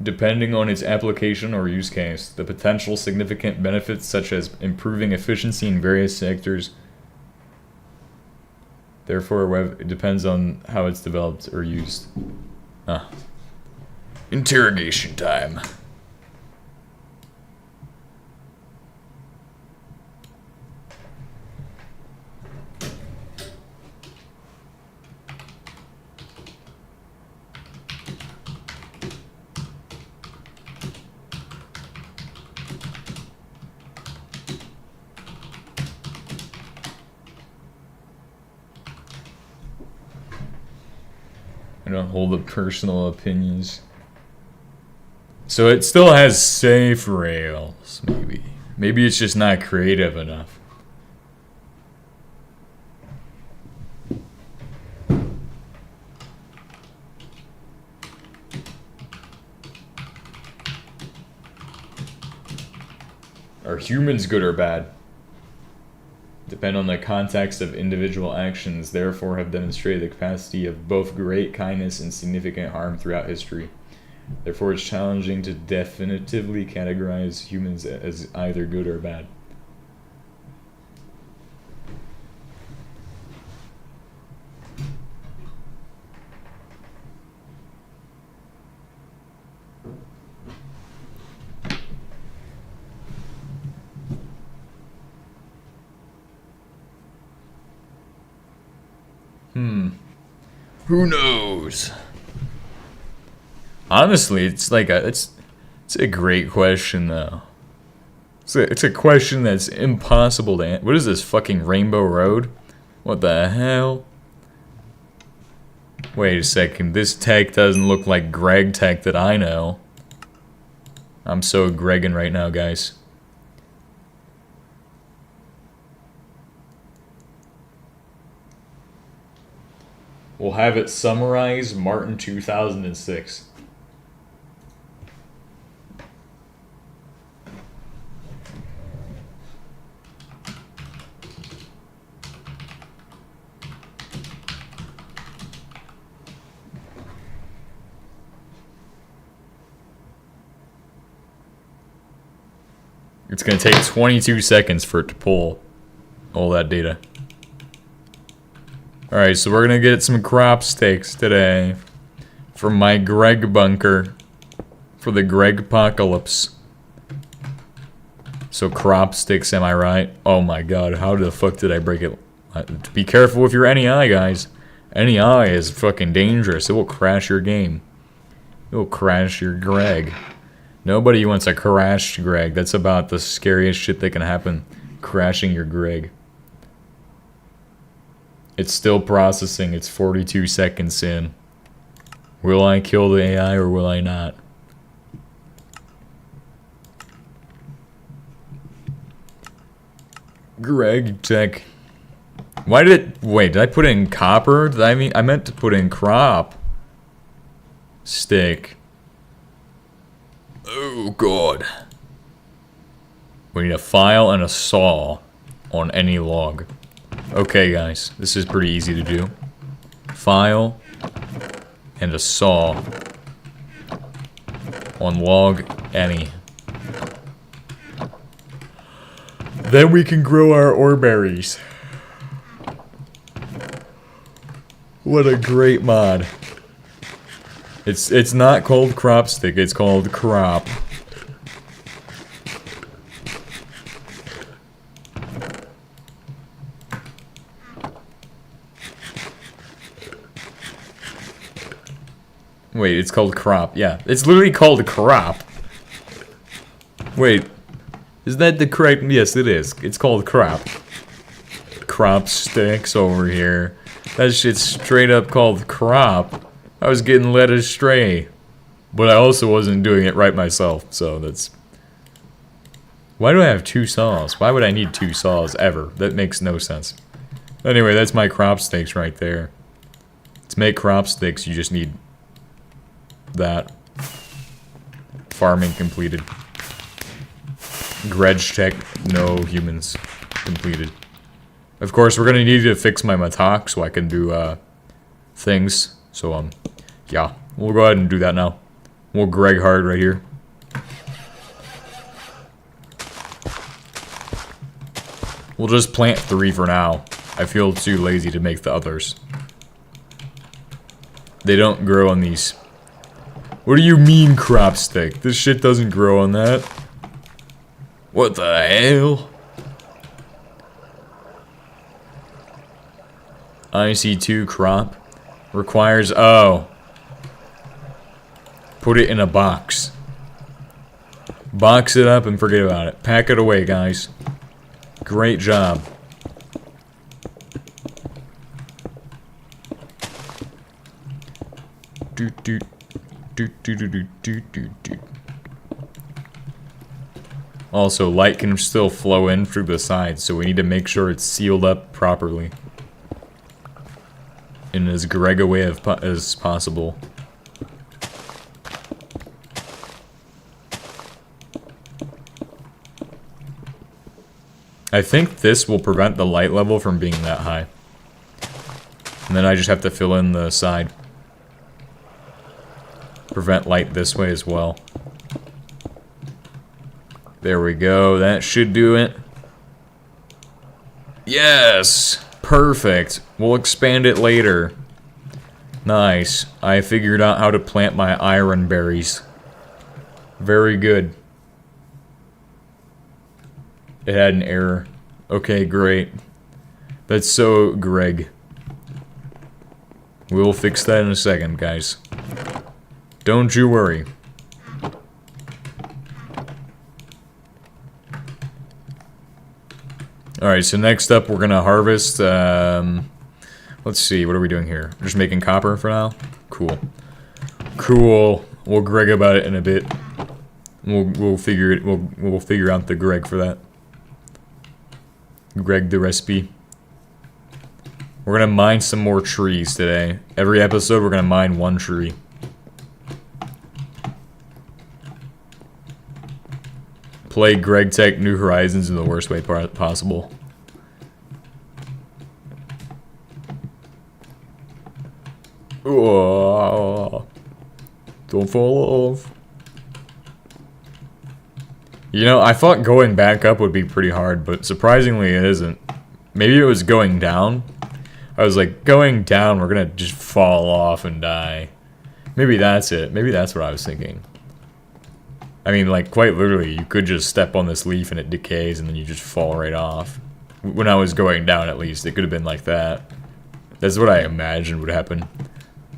Depending on its application or use case, the potential significant benefits such as improving efficiency in various sectors. Therefore, it depends on how it's developed or used. Interrogation time. I don't hold the personal opinions. So it still has safe rails, maybe. Maybe it's just not creative enough. Are humans good or bad? Depend on the context of individual actions, therefore have demonstrated the capacity of both great kindness and significant harm throughout history. Therefore, it's challenging to definitively categorize humans as either good or bad. Who knows? Honestly, it's like it's a great question though. It's a question that's impossible to answer. What is this fucking Rainbow Road? What the hell? Wait a second. This tech doesn't look like Greg tech that I know. I'm so Gregging right now, guys. We'll have it summarize Martin 2006. It's going to take 22 seconds for it to pull all that data. Alright, so we're gonna get some crop stakes today from my Greg bunker for the Greg apocalypse. So crop sticks, am I right? Oh my god, how the fuck did I break it? Be careful with your NEI, guys. NEI is fucking dangerous. It will crash your game. It will crash your Greg. Nobody wants a crashed Greg. That's about the scariest shit that can happen. Crashing your Greg. It's still processing. It's 42 seconds in. Will I kill the AI or will I not? Greg tech. Why did it... Wait, did I put in copper? I meant to put in crop stick. Oh, God. We need a file and a saw on any log. Okay, guys, this is pretty easy to do. File and a saw on log any. Then we can grow our ore berries. What a great mod. It's not called crop stick, it's called crop. Wait, it's called crop. Yeah, it's literally called crop. Wait, is that the correct? Yes, it is. It's called crop. Crop sticks over here. That shit's straight up called crop. I was getting led astray. But I also wasn't doing it right myself, so that's... Why do I have two saws? Why would I need two saws ever? That makes no sense. Anyway, that's my crop sticks right there. To make crop sticks, you just need... that. Farming completed. Greg tech, no humans completed. Of course, we're gonna need to fix my matok so I can do things. So, yeah. We'll go ahead and do that now. We'll Greg hard right here. We'll just plant 3 for now. I feel too lazy to make the others. They don't grow on these. What do you mean, crop stick? This shit doesn't grow on that. What the hell? IC2 crop requires, oh. Put it in a box. Box it up and forget about it. Pack it away, guys. Great job. Also, light can still flow in through the sides, so we need to make sure it's sealed up properly. In as Greg a way as possible. I think this will prevent the light level from being that high. And then I just have to fill in the side. Prevent light this way as well. There we go. That should do it. Yes! Perfect. We'll expand it later. Nice. I figured out how to plant my iron berries. Very good. It had an error. Okay, great. That's so Greg. We'll fix that in a second, guys. Don't you worry. Alright, so next up we're gonna harvest, let's see, what are we doing here? Just making copper for now? Cool. Cool. We'll Greg about it in a bit. We'll figure it, we'll figure out the Greg for that. Greg the recipe. We're gonna mine some more trees today. Every episode we're gonna mine 1 tree. Play Greg Tech New Horizons in the worst way possible. Oh, don't fall off. You know, I thought going back up would be pretty hard, but surprisingly it isn't. Maybe it was going down. I was like, going down, we're gonna just fall off and die. Maybe that's it. Maybe that's what I was thinking. I mean, like, quite literally, you could just step on this leaf and it decays and then you just fall right off. When I was going down, at least, it could have been like that. That's what I imagined would happen.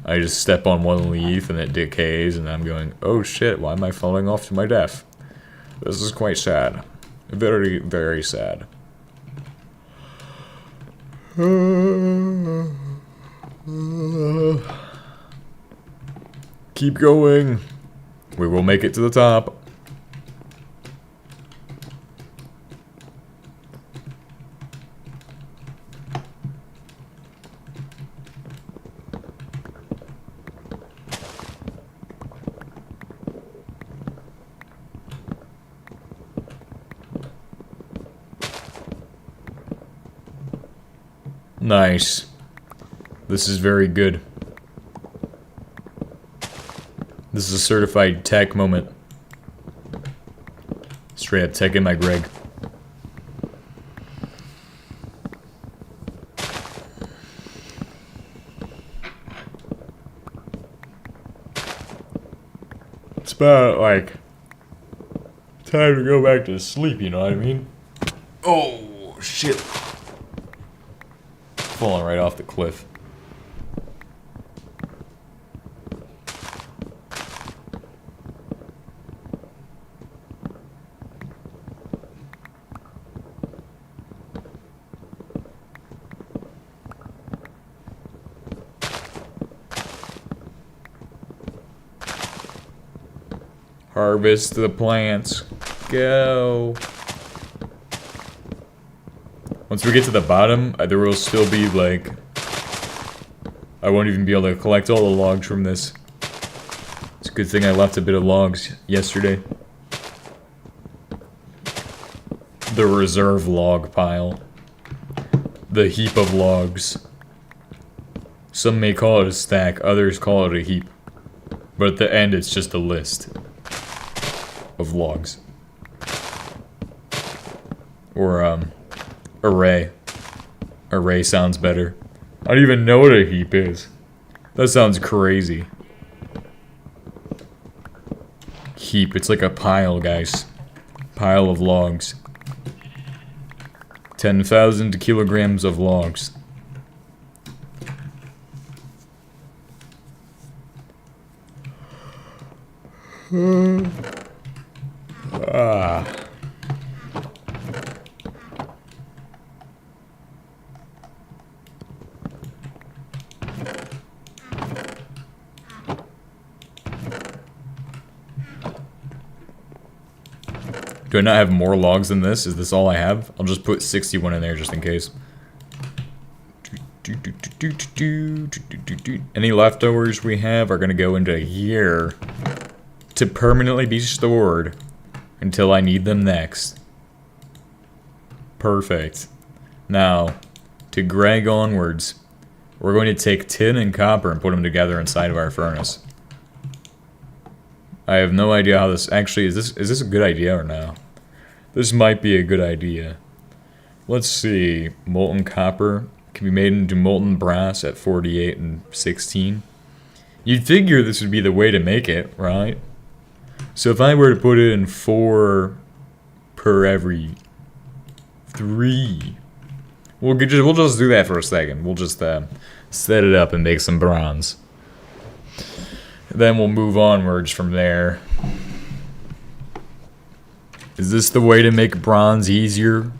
I just step on one leaf and it decays and I'm going, oh shit, why am I falling off to my death? This is quite sad. Very, very sad. Keep going. We will make it to the top. Nice. This is very good. This is a certified tech moment. Straight up tech in my Greg. It's about, like, time to go back to sleep, you know what I mean? Oh, shit. Falling right off the cliff. Harvest the plants. Go. Once we get to the bottom, there will still be, like... I won't even be able to collect all the logs from this. It's a good thing I left a bit of logs yesterday. The reserve log pile. The heap of logs. Some may call it a stack, others call it a heap. But at the end, it's just a list of logs. Or, array. Array sounds better. I don't even know what a heap is. That sounds crazy. Heap, it's like a pile, guys. Pile of logs. 10,000 kilograms of logs. Do I not have more logs than this? Is this all I have? I'll just put 61 in there just in case. Any leftovers we have are gonna go into here to permanently be stored until I need them next. Perfect. Now, to Greg onwards, we're going to take tin and copper and put them together inside of our furnace. I have no idea how this actually is this a good idea or no? This might be a good idea. Let's see. Molten copper can be made into molten brass at 48 and 16. You'd figure this would be the way to make it, right? So if I were to put in 4 per every 3, we'll just do that for a second. We'll just set it up and make some bronze. Then we'll move onwards from there. Is this the way to make bronze easier?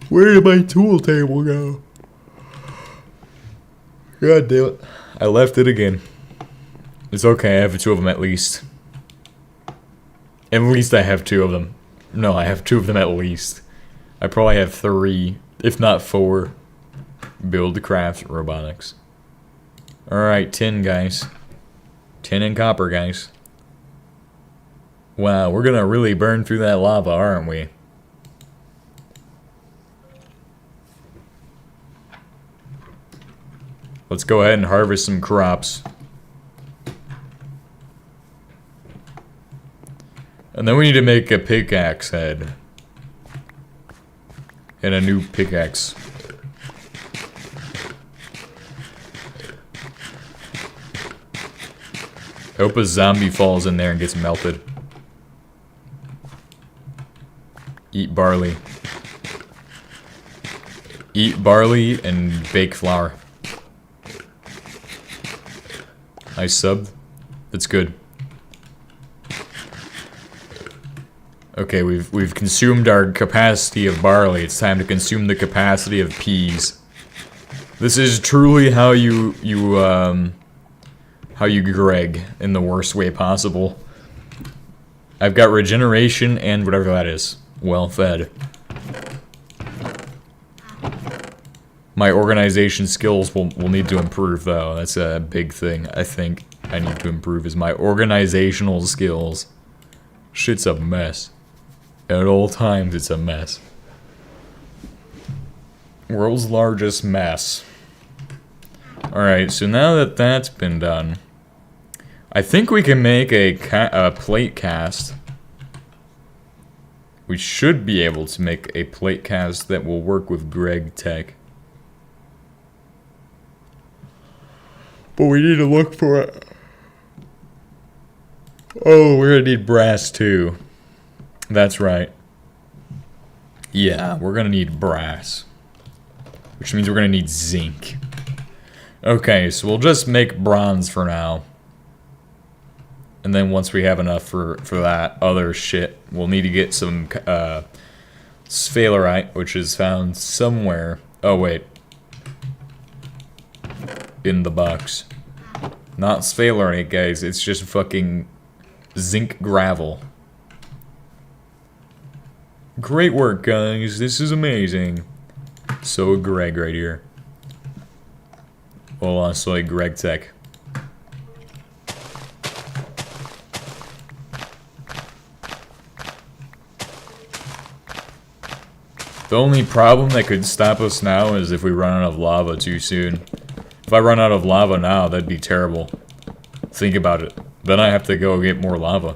Where did my tool table go? God damn it. I left it again. It's okay, I have 2 of them at least. At least I have 2 of them. No, I have 2 of them at least. I probably have 3, if not 4. Build, craft, robotics. Alright, tin, guys. Tin and copper, guys. Wow, we're gonna really burn through that lava, aren't we? Let's go ahead and harvest some crops. And then we need to make a pickaxe head. And a new pickaxe. I hope a zombie falls in there and gets melted. Eat barley. Eat barley and bake flour. I subbed. That's good. Okay, we've consumed our capacity of barley. It's time to consume the capacity of peas. This is truly how you Greg in the worst way possible. I've got regeneration and whatever that is. Well fed. My organization skills will need to improve though. That's a big thing I think I need to improve is my organizational skills. Shit's a mess. At all times it's a mess. World's largest mess. Alright, so now that that's been done, I think we can make a plate cast. We should be able to make a plate cast that will work with Greg Tech. But we need to look for it. Oh, we're gonna need brass too. That's right. Yeah, we're gonna need brass. Which means we're gonna need zinc. Okay, so we'll just make bronze for now. And then once we have enough for that other shit, we'll need to get some sphalerite, which is found somewhere. Oh, wait. In the box. Not sphalerite, guys. It's just fucking zinc gravel. Great work, guys. This is amazing. So Greg right here. Well, honestly, Greg Tech. The only problem that could stop us now is if we run out of lava too soon. If I run out of lava now, that'd be terrible. Think about it. Then I have to go get more lava.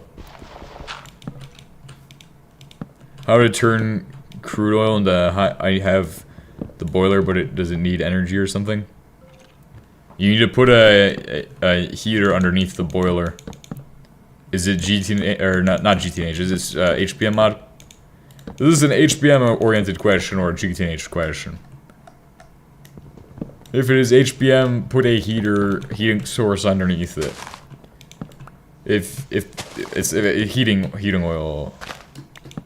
How to turn crude oil into I have the boiler, but does it need energy or something? You need to put a heater underneath the boiler. Is it GTNH, or not GTNH, is this HBM mod? This is an HBM oriented question or a GTNH question. If it is HBM, put a heating source underneath it. If it's heating oil,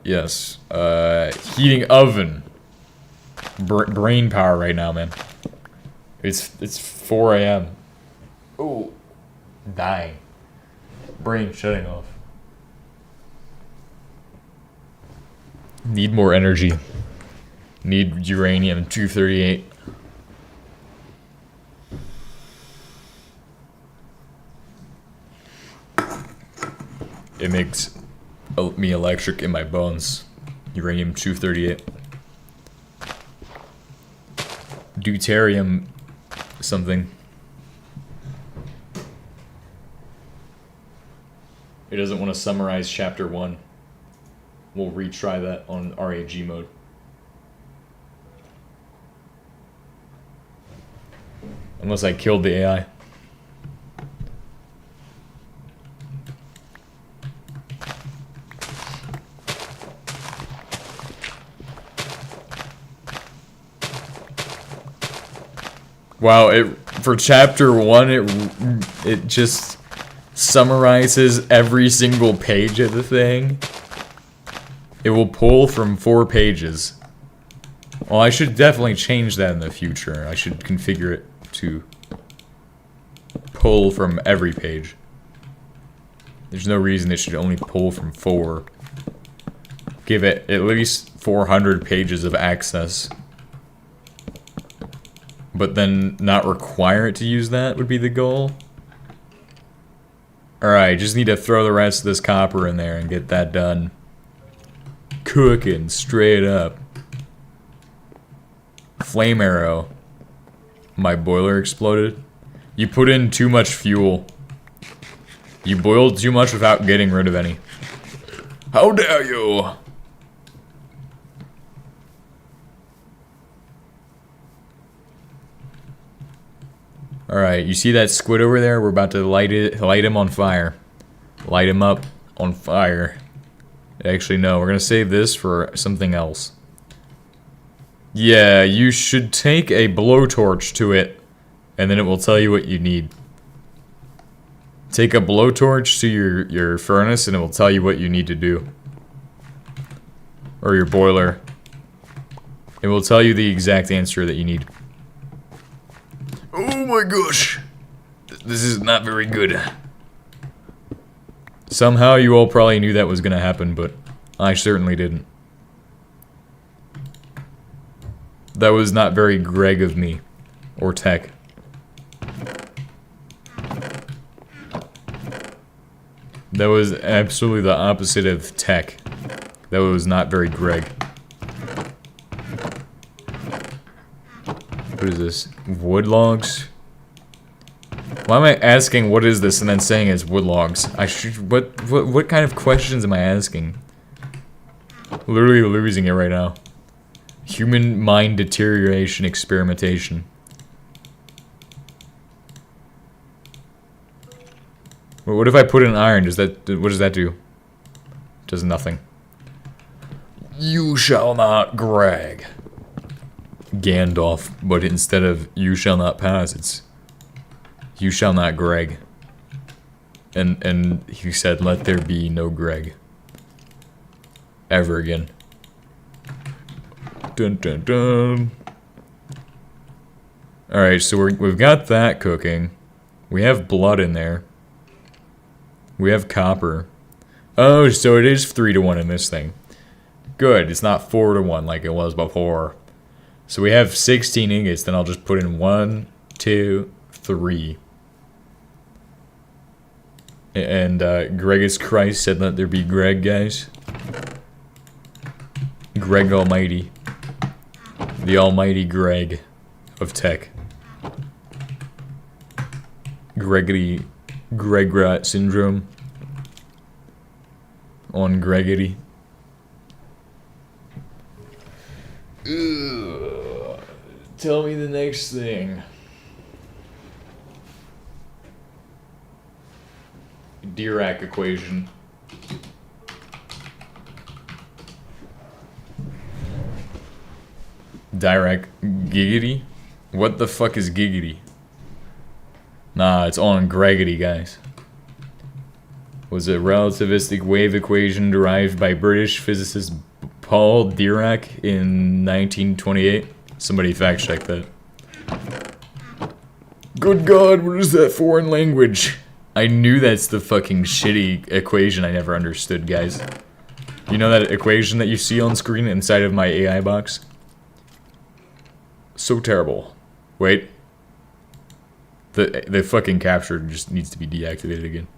yes. Heating oven. Brain power right now, man. It's 4 a.m. Oh, dying. Brain shutting off. Need more energy. Need uranium-238. It makes me electric in my bones. Uranium-238. Deuterium something. It doesn't want to summarize chapter 1. We'll retry that on RAG mode. Unless I killed the AI. Wow, for chapter 1 it just summarizes every single page of the thing. It will pull from 4 pages. Well, I should definitely change that in the future. I should configure it to pull from every page. There's no reason it should only pull from 4. Give it at least 400 pages of access. But then not require it to use that would be the goal. Alright, just need to throw the rest of this copper in there and get that done. Cooking straight up. Flame arrow. My boiler exploded. You put in too much fuel. You boiled too much without getting rid of any. How dare you! Alright, you see that squid over there? We're about to light him on fire. Light him up on fire. Actually, no, we're gonna save this for something else. Yeah, you should take a blowtorch to it, and then it will tell you what you need. Take a blowtorch to your furnace, and it will tell you what you need to do. Or your boiler. It will tell you the exact answer that you need. Oh my gosh! This is not very good. Somehow you all probably knew that was gonna happen, but I certainly didn't. That was not very Greg of me. Or tech. That was absolutely the opposite of tech. That was not very Greg. What is this? Wood logs? Why am I asking what is this and then saying it's wood logs? What kind of questions am I asking? Literally losing it right now. Human mind deterioration experimentation. Well, what if I put in iron? What does that do? Does nothing. You shall not Greg. Gandalf, but instead of you shall not pass, it's you shall not Greg. And he said, let there be no Greg. Ever again. Dun dun dun. Alright, so we've got that cooking. We have blood in there. We have copper. Oh, so it is 3-to-1 in this thing. Good, it's not 4-to-1 like it was before. So we have 16 ingots, then I'll just put in 1, 2, 3. And Gregus Christ said let there be Greg, guys. Greg Almighty. The almighty Greg of tech. Gregrat syndrome. On Greggity. Ugh. Tell me the next thing. Dirac equation. Dirac giggity? What the fuck is giggity? Nah, it's on Greggity, guys. Was a relativistic wave equation derived by British physicist Paul Dirac in 1928. Somebody fact check that. Good God, what is that foreign language? I knew that's the fucking shitty equation I never understood, guys. You know that equation that you see on screen inside of my AI box? So terrible. Wait. The fucking capture just needs to be deactivated again.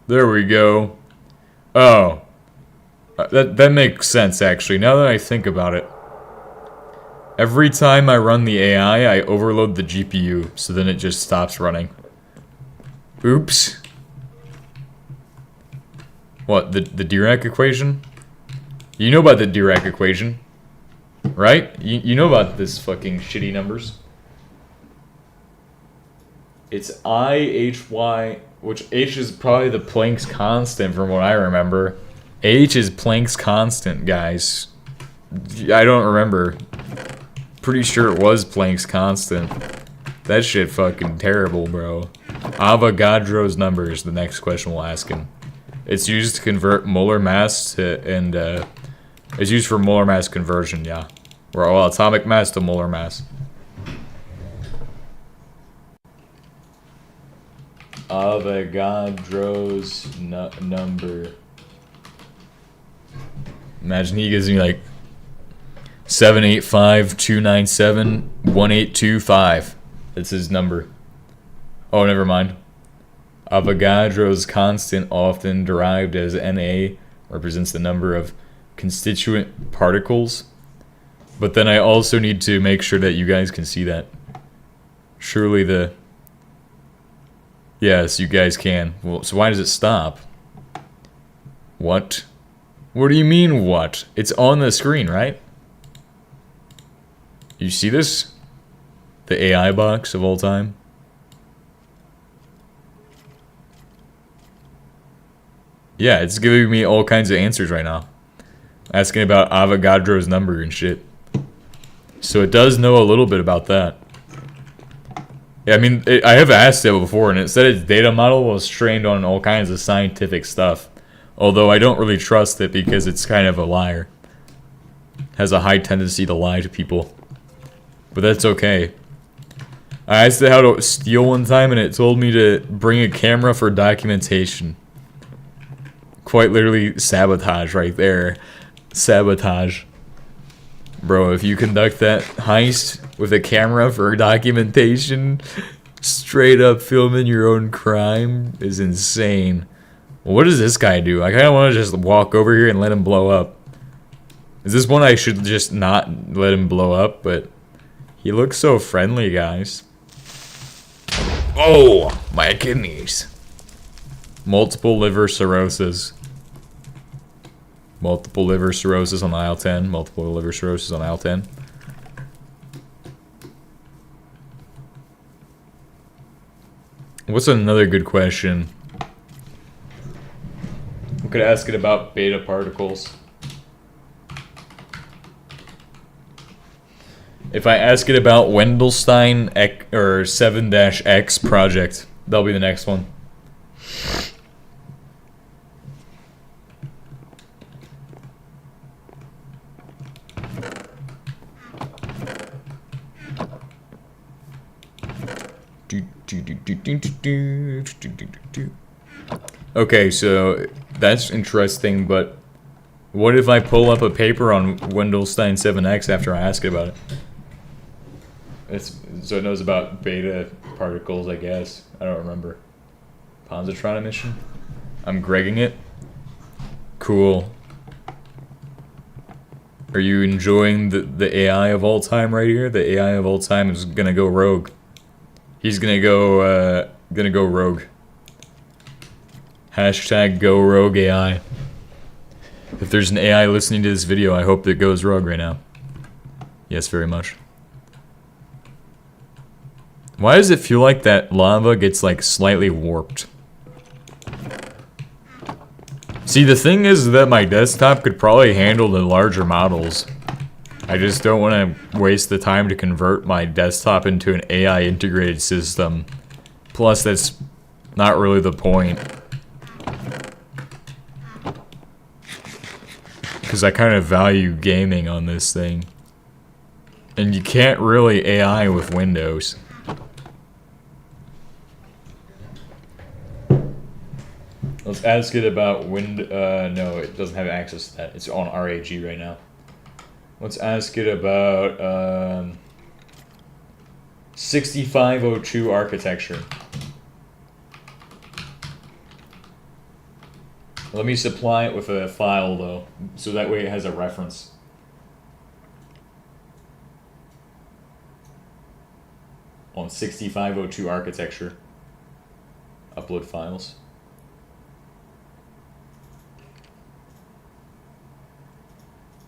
There we go. Oh. That makes sense, actually, now that I think about it. Every time I run the AI, I overload the GPU, so then it just stops running. Oops. What, the Dirac equation? You know about the Dirac equation, right? You know about this fucking shitty numbers. It's IHY, which H is probably the Planck's constant from what I remember. H is Planck's constant, guys. I don't remember. Pretty sure it was Planck's constant. That shit fucking terrible, bro. Avogadro's number is the next question we'll ask him. It's used to convert molar mass to, and it's used for molar mass conversion, yeah. Well, atomic mass to molar mass. Avogadro's number. Imagine he gives me like 785-297-1825. That's his number. Oh, never mind. Avogadro's constant, often derived as Na, represents the number of constituent particles. But then I also need to make sure that you guys can see that. Surely the... Yes, you guys can. Well, so why does it stop? What? What do you mean, what? It's on the screen, right? You see this? The AI box of all time? Yeah, it's giving me all kinds of answers right now. Asking about Avogadro's number and shit. So it does know a little bit about that. Yeah, I mean, I have asked it before, and it said its data model was trained on all kinds of scientific stuff. Although I don't really trust it because it's kind of a liar. Has a high tendency to lie to people. But that's okay. I asked it how to steal one time, and it told me to bring a camera for documentation. Quite literally sabotage right there. Sabotage. Bro, if you conduct that heist with a camera for documentation, straight up filming your own crime is insane. What does this guy do? I kind of want to just walk over here and let him blow up. Is this one I should just not let him blow up? But he looks so friendly, guys. Oh, my kidneys. Multiple liver cirrhosis. Multiple liver cirrhosis on aisle 10. Multiple liver cirrhosis on aisle 10. What's another good question? We could ask it about beta particles. If I ask it about Wendelstein or 7-X project, that'll be the next one. Okay, so that's interesting, but what if I pull up a paper on Wendelstein 7X after I ask it about it? So it knows about beta particles, I guess. I don't remember. Positron emission? I'm Gregging it? Cool. Are you enjoying the AI of all time right here? The AI of all time is gonna go rogue. He's gonna go rogue. Hashtag go rogue AI. If there's an AI listening to this video, I hope that it goes rogue right now. Yes, very much. Why does it feel like that lava gets like slightly warped? See, the thing is that my desktop could probably handle the larger models. I just don't want to waste the time to convert my desktop into an AI integrated system. Plus, that's not really the point. Because I kind of value gaming on this thing. And you can't really AI with Windows. Let's ask it about no, it doesn't have access to that. It's on RAG right now. Let's ask it about 6502 architecture. Let me supply it with a file though, so that way it has a reference. On 6502 architecture. Upload files.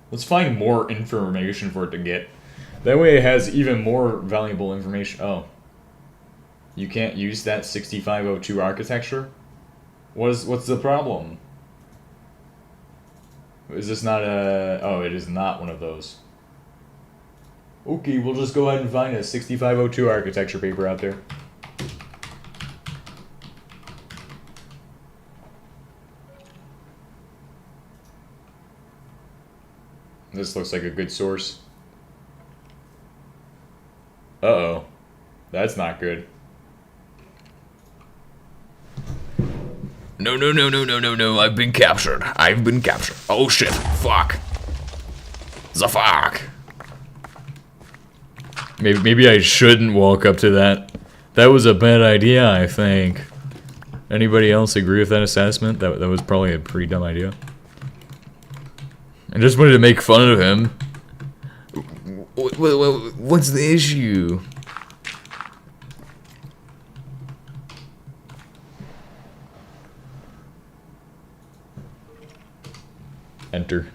Let's find more information for it to get. That way it has even more valuable information. Oh. You can't use that 6502 architecture? What's the problem? Is this not a... Oh, it is not one of those. Okay, we'll just go ahead and find a 6502 architecture paper out there. This looks like a good source. Uh-oh. That's not good. No, I've been captured. Oh shit. Fuck. The fuck. Maybe I shouldn't walk up to that. That was a bad idea, I think. Anybody else agree with that assessment? That was probably a pretty dumb idea. I just wanted to make fun of him. What's the issue? Enter.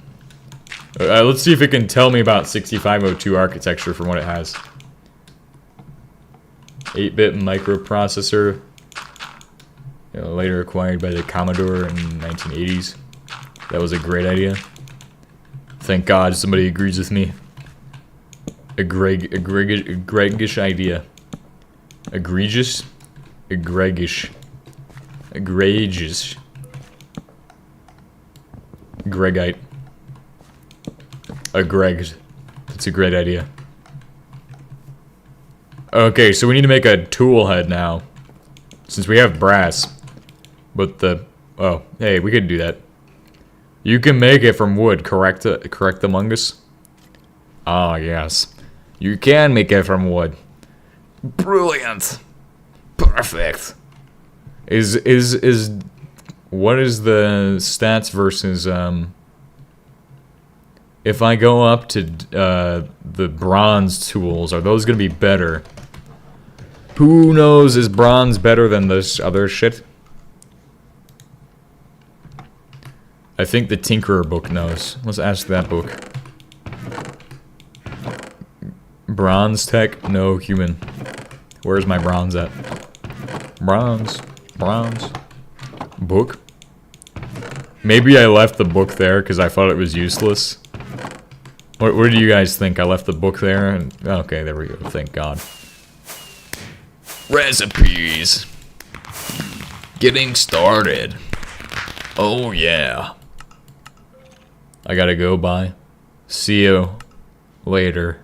Let's see if it can tell me about 6502 architecture from what it has. 8-bit microprocessor. Later acquired by the Commodore in the 1980s. That was a great idea. Thank God somebody agrees with me. A Gregish idea. Egregious? Egregious. Egregious. Gregite. A Greg. That's a great idea. Okay, so we need to make a tool head now. Since we have brass. But the... Oh, hey, we could do that. You can make it from wood, correct Among Us? Ah, yes. You can make it from wood. Brilliant. Perfect. What is the stats versus, if I go up to, the bronze tools, are those gonna be better? Who knows, is bronze better than this other shit? I think the Tinkerer book knows. Let's ask that book. Bronze tech? No human. Where's my bronze at? Bronze. Bronze. Book? Maybe I left the book there because I thought it was useless. What do you guys think? I left the book there? And okay, there we go. Thank God. Recipes. Getting started. Oh yeah. I gotta go, bye. See you later.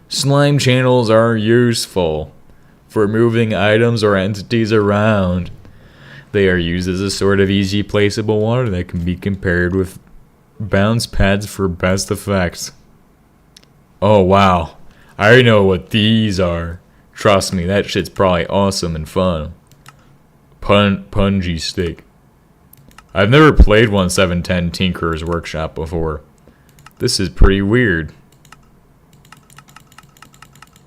Slime channels are useful for moving items or entities around. They are used as a sort of easy placeable water that can be compared with bounce pads for best effects. Oh wow. I already know what these are. Trust me, that shit's probably awesome and fun. Punji stick. I've never played 1710 Tinkerer's Workshop before. This is pretty weird.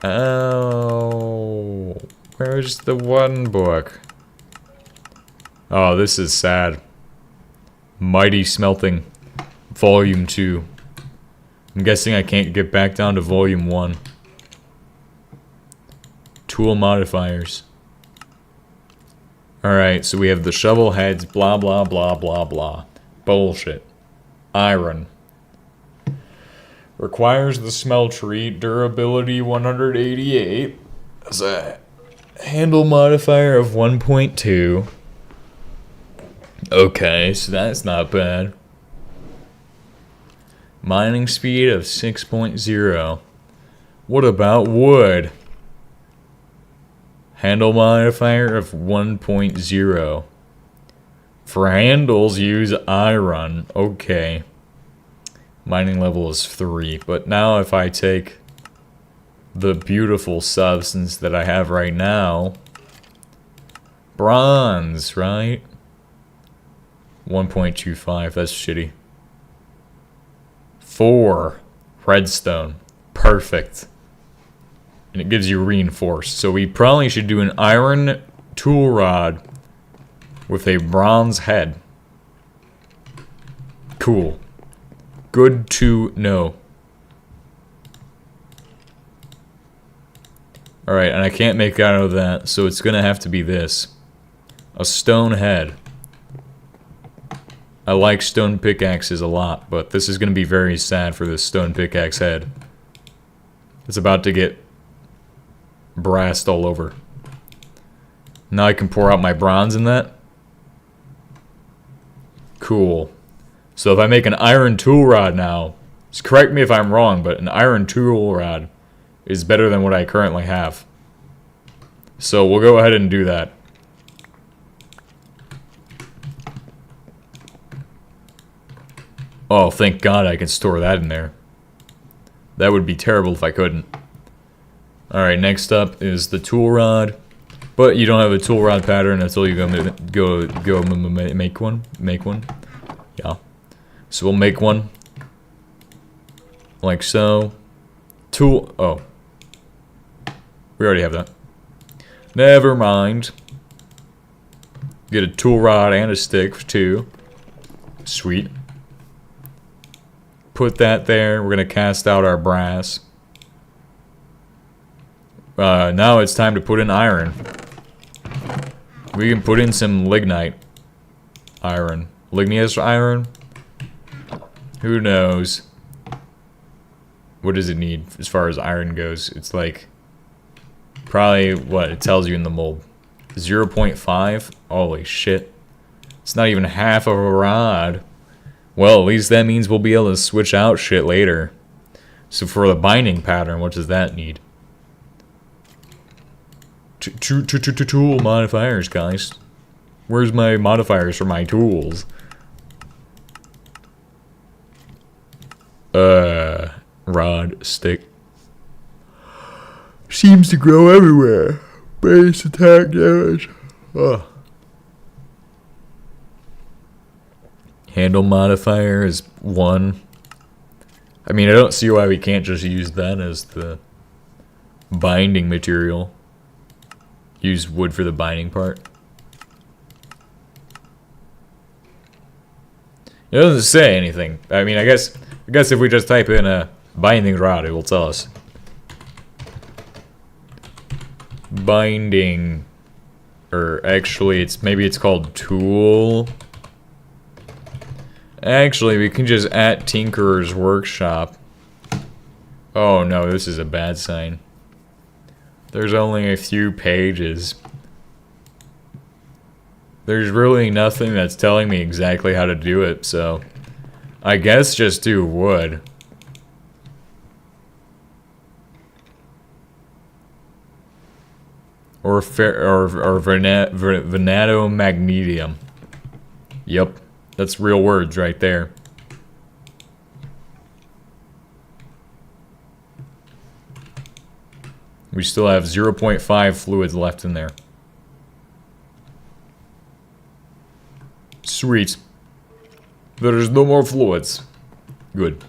Oh, where's the one book? Oh, this is sad. Mighty Smelting, Volume 2. I'm guessing I can't get back down to Volume 1. Tool modifiers. Alright, so we have the shovel heads, blah blah blah blah blah. Bullshit. Iron. Requires the smeltery, durability 188. That's a handle modifier of 1.2. Okay, so that's not bad. Mining speed of 6.0. What about wood? Handle modifier of 1.0. For handles, use iron. Okay. Mining level is 3. But now if I take the beautiful substance that I have right now, bronze, right? 1.25, that's shitty. 4. Redstone. Perfect. And it gives you reinforced. So we probably should do an iron tool rod with a bronze head. Cool. Good to know. Alright, and I can't make out of that, so it's gonna have to be this. A stone head. I like stone pickaxes a lot, but this is gonna be very sad for this stone pickaxe head. It's about to get brassed all over. Now I can pour out my bronze in that. Cool. So if I make an iron tool rod now, just correct me if I'm wrong, but an iron tool rod is better than what I currently have. So we'll go ahead and do that. Oh, thank God I can store that in there. That would be terrible if I couldn't. Alright, next up is the tool rod. But you don't have a tool rod pattern until you go make one. Make one. Yeah. So we'll make one. Like so. Tool. Oh. We already have that. Never mind. Get a tool rod and a stick too. Sweet. Put that there. We're gonna cast out our brass. Now it's time to put in iron. We can put in some lignite iron. Ligneous iron? Who knows? What does it need as far as iron goes? It's like probably what it tells you in the mold. 0.5? Holy shit. It's not even half of a rod. Well, at least that means we'll be able to switch out shit later. So for the binding pattern, what does that need? Tool modifiers, guys. Where's my modifiers for my tools? Rod, stick. Seems to grow everywhere. Base attack damage. Ugh. Handle modifier is 1. I mean, I don't see why we can't just use that as the binding material. Use wood for the binding part. It doesn't say anything. I mean, I guess if we just type in a binding rod, it will tell us. Binding, or actually, maybe it's called tool. Actually, we can just at Tinkerer's Workshop. Oh no, this is a bad sign. There's only a few pages. There's really nothing that's telling me exactly how to do it, so I guess just do wood. Or vanadium. Yep, that's real words right there. We still have 0.5 fluids left in there. Sweet. There is no more fluids. Good.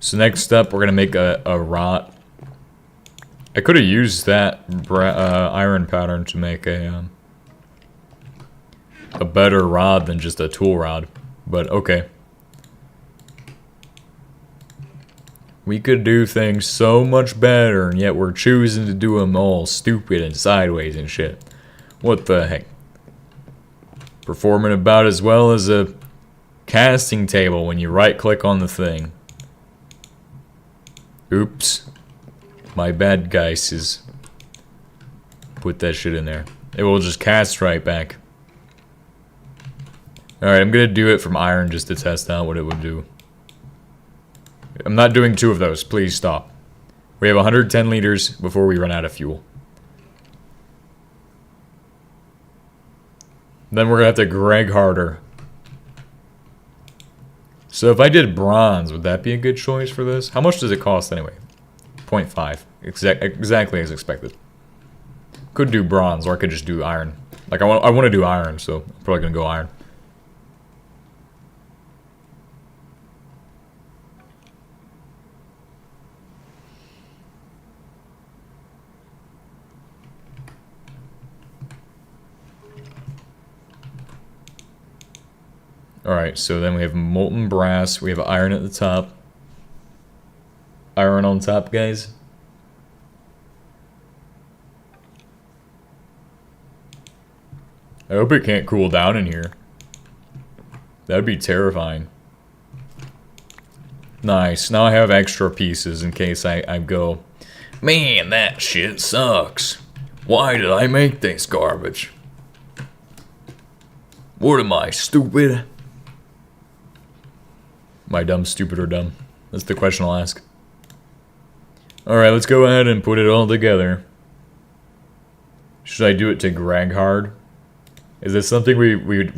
So next up, we're gonna make a rod. I could have used that iron pattern to make a better rod than just a tool rod, but okay. We could do things so much better, and yet we're choosing to do them all stupid and sideways and shit. What the heck? Performing about as well as a casting table when you right-click on the thing. Oops. My bad, guys. Put that shit in there. It will just cast right back. Alright, I'm gonna do it from iron just to test out what it would do. I'm not doing 2 of those. Please stop. We have 110 liters before we run out of fuel. Then we're gonna have to Greg harder. So if I did bronze, would that be a good choice for this? How much does it cost anyway? 0.5. Exactly as expected. Could do bronze, or I could just do iron. Like, I want to do iron, so I'm probably gonna go iron. Alright, so then we have molten brass, we have iron at the top. Iron on top, guys. I hope it can't cool down in here. That'd be terrifying. Nice, now I have extra pieces in case I go, man, that shit sucks. Why did I make this garbage? What am I, stupid? Am I dumb, stupid, or dumb? That's the question I'll ask. Alright, let's go ahead and put it all together. Should I do it to Greg hard? Is this something we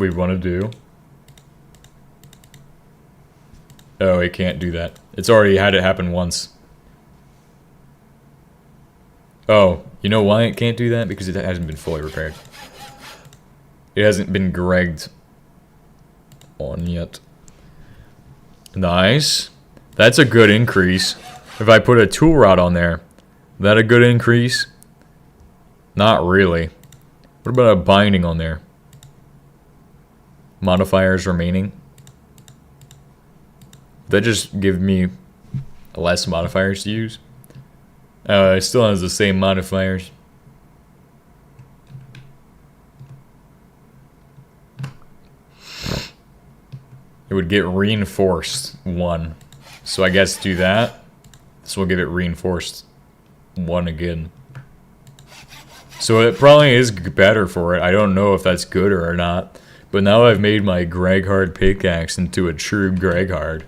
want to do? Oh, it can't do that. It's already had it happen once. Oh, you know why it can't do that? Because it hasn't been fully repaired. It hasn't been Gregged on yet. Nice. That's a good increase. If I put a tool rod on there, is that a good increase? Not really. What about a binding on there? Modifiers remaining. That just give me less modifiers to use. It still has the same modifiers. It would get reinforced 1. So I guess do that. This will give it reinforced 1 again. So it probably is better for it. I don't know if that's good or not. But now I've made my Greghard pickaxe into a true Greghard.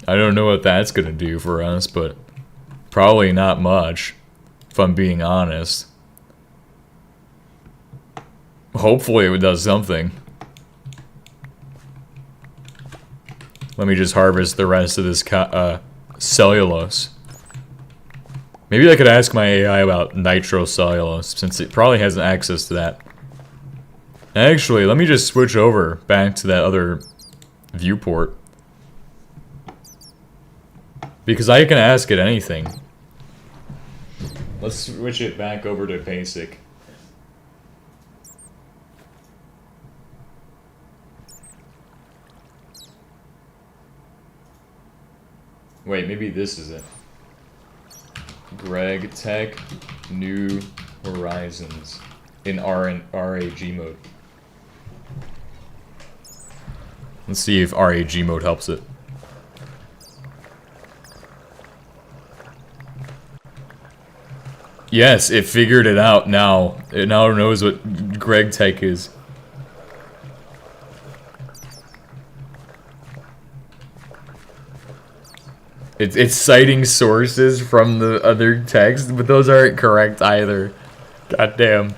I don't know what that's gonna do for us, but probably not much, if I'm being honest. Hopefully it does something. Let me just harvest the rest of this cellulose. Maybe I could ask my AI about nitrocellulose, since it probably has access to that. Actually, let me just switch over back to that other viewport. Because I can ask it anything. Let's switch it back over to basic. Wait, maybe this is it. Greg Tech New Horizons in RAG mode. Let's see if RAG mode helps it. Yes, it figured it out now. It now knows what Greg Tech is. It's citing sources from the other text, but those aren't correct either. God damn.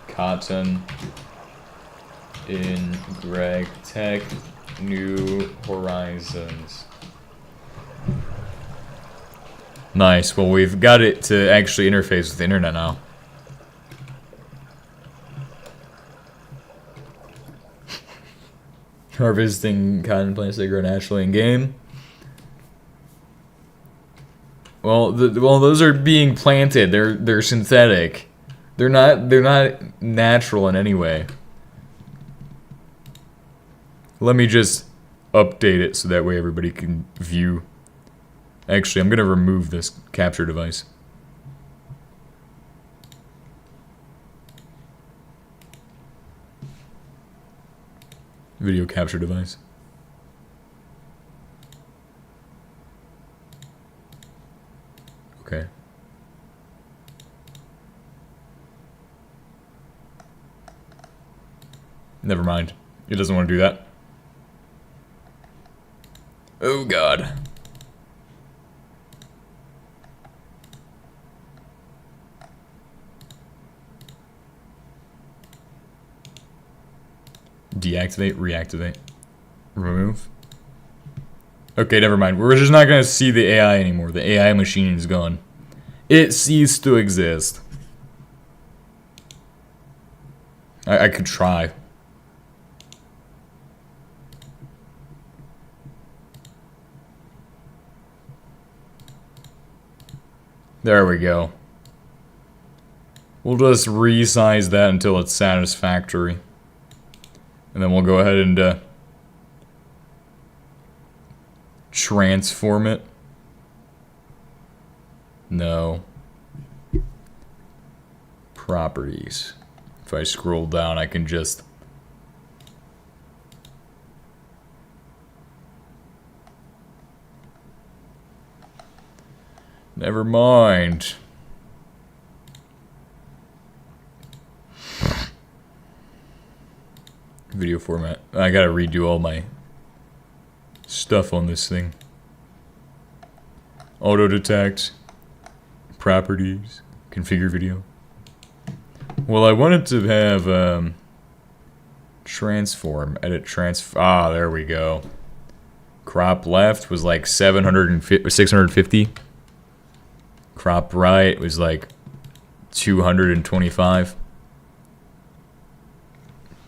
Cotton in Greg Tech New Horizons. Nice. Well, we've got it to actually interface with the internet now. Harvesting cotton plants that grow naturally in game. Well, those are being planted. They're synthetic. They're not natural in any way. Let me just update it so that way everybody can view. Actually, I'm gonna remove this capture device. Video capture device. Okay. Never mind. It doesn't want to do that. Oh God. Deactivate, reactivate, remove. Okay, never mind. We're just not gonna see the AI anymore. The AI machine is gone. It ceased to exist. I could try. There we go. We'll just resize that until it's satisfactory. And then we'll go ahead and transform it. No. Properties. If I scroll down, I can just... Never mind. Video format. I gotta redo all my stuff on this thing. Auto detect. Properties. Configure video. Well, I wanted to have transform. Edit ah, there we go. Crop left was like 650. Crop right was like 225.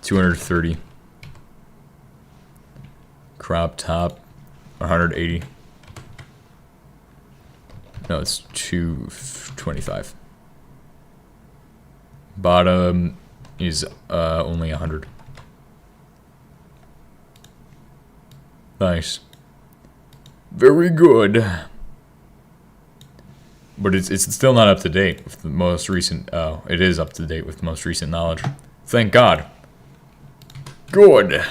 230. Crop top 180. No, it's 225. Bottom is only 100. Nice. Very good. But it's still not up to date with the most recent. Oh, it is up to date with the most recent knowledge. Thank God. Good.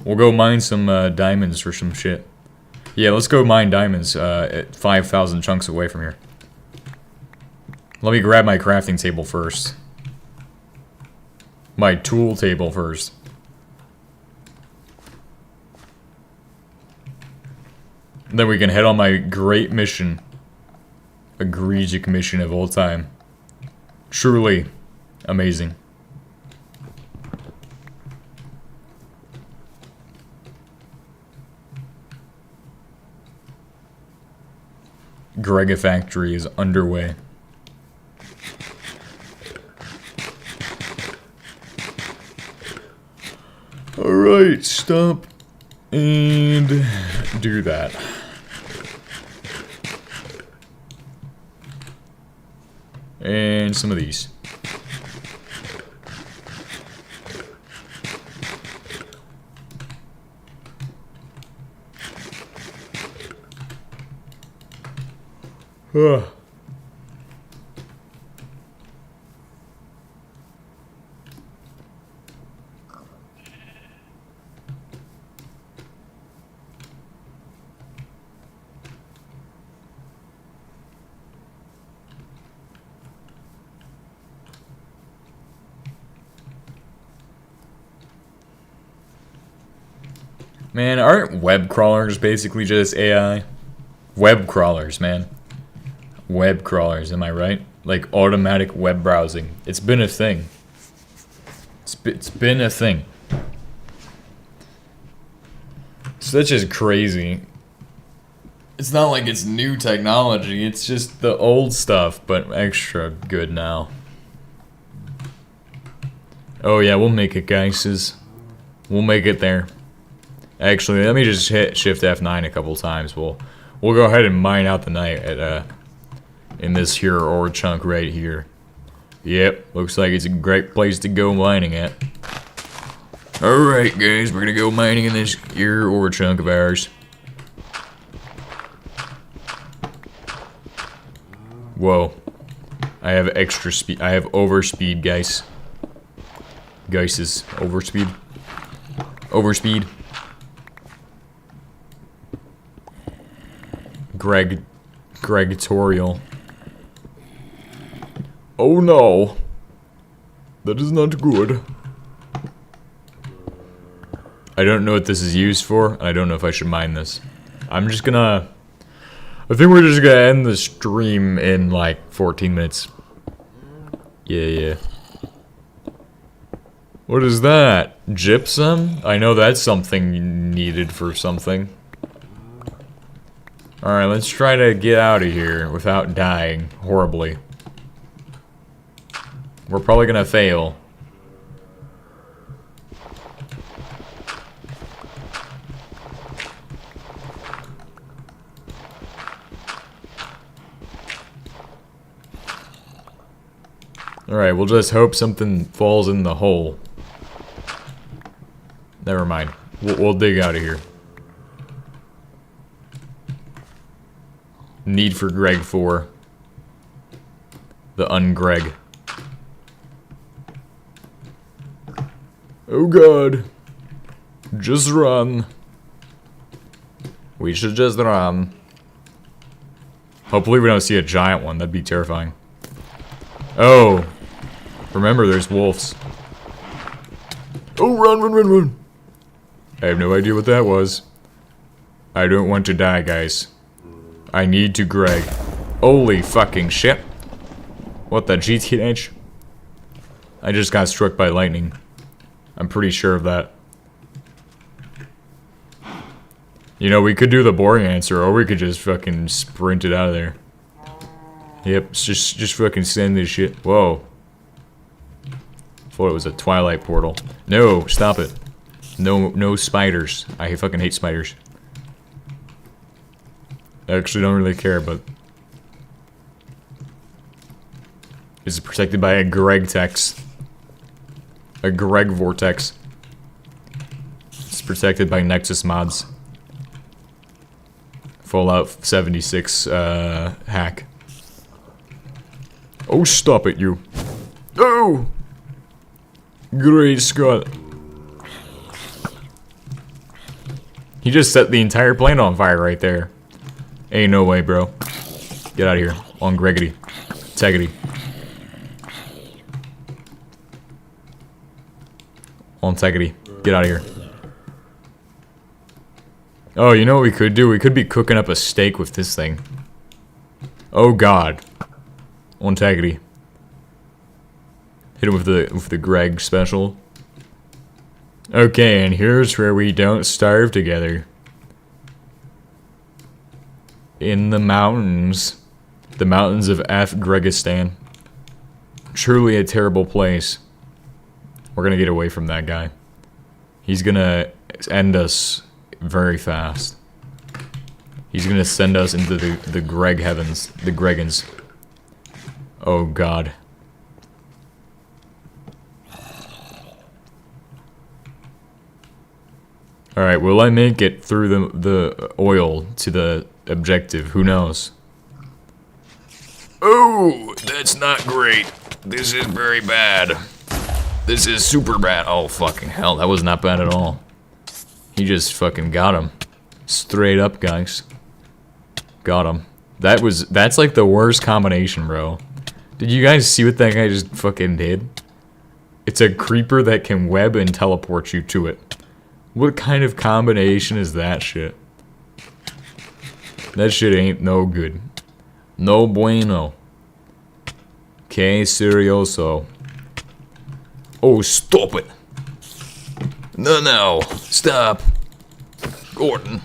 We'll go mine some diamonds for some shit. Yeah, let's go mine diamonds at 5,000 chunks away from here. Let me grab my crafting table first. My tool table first. And then we can head on my great mission. Egregious mission of all time. Truly amazing. Gregafactory is underway. Alright, stop and do that. And some of these. Ugh. Man, aren't web crawlers basically just AI? Web crawlers, man. Web crawlers, am I right? Like automatic web browsing. It's been a thing. It's been a thing. So that's just crazy. It's not like it's new technology, it's just the old stuff, but extra good now. Oh yeah, we'll make it, guys. We'll make it there. Actually, let me just hit Shift F9 a couple times. We'll go ahead and mine out the night at in this here ore chunk right here. Yep, looks like it's a great place to go mining at. Alright guys, we're gonna go mining in this here ore chunk of ours. Whoa. I have extra speed. I have overspeed, guys. Guys, overspeed. Overspeed. Gregatorial. Oh no. That is not good. I don't know what this is used for. I don't know if I should mine this. I'm just gonna... I think we're just gonna end the stream in like 14 minutes. Yeah. What is that? Gypsum? I know that's something needed for something. Alright, let's try to get out of here without dying horribly. We're probably gonna fail. Alright, we'll just hope something falls in the hole. Never mind. We'll dig out of here. Need for Greg 4. The ungreg. Oh god. Just run. We should just run. Hopefully we don't see a giant one. That'd be terrifying. Oh. Remember, there's wolves. Oh, run. I have no idea what that was. I don't want to die, guys. I need to Greg. Holy fucking shit. What the GTNH? I just got struck by lightning. I'm pretty sure of that. You know, we could do the boring answer, or we could just fucking sprint it out of there. Yep, just fucking send this shit. Whoa. Thought it was a Twilight portal. No, stop it. No spiders. I fucking hate spiders. I actually don't really care, but... Is it protected by a Greg text? A Greg vortex. It's protected by Nexus mods. Fallout 76 hack. Oh, stop it, you. Oh! Great Scott. He just set the entire planet on fire right there. Ain't no way, bro. Get out of here. On Greggity. Taggity. On Taggity. Get out of here. Oh, you know what we could do? We could be cooking up a steak with this thing. Oh god. On Taggity. Hit him with the Greg special. Okay, and here's where we don't starve together. In the mountains. The mountains of Afghanistan. Truly a terrible place. We're gonna get away from that guy. He's gonna end us very fast. He's gonna send us into the Greg heavens. The Gregans. Oh god. Alright, will I make it through the oil to the objective? Who knows? Oh, that's not great. This is very bad. This is super bad. Oh, fucking hell, that was not bad at all. He just fucking got him. Straight up, guys. Got him. That's like the worst combination, bro. Did you guys see what that guy just fucking did? It's a creeper that can web and teleport you to it. What kind of combination is that shit? That shit ain't no good. No bueno. Que serioso. Oh, stop it. No. Stop. Gordon.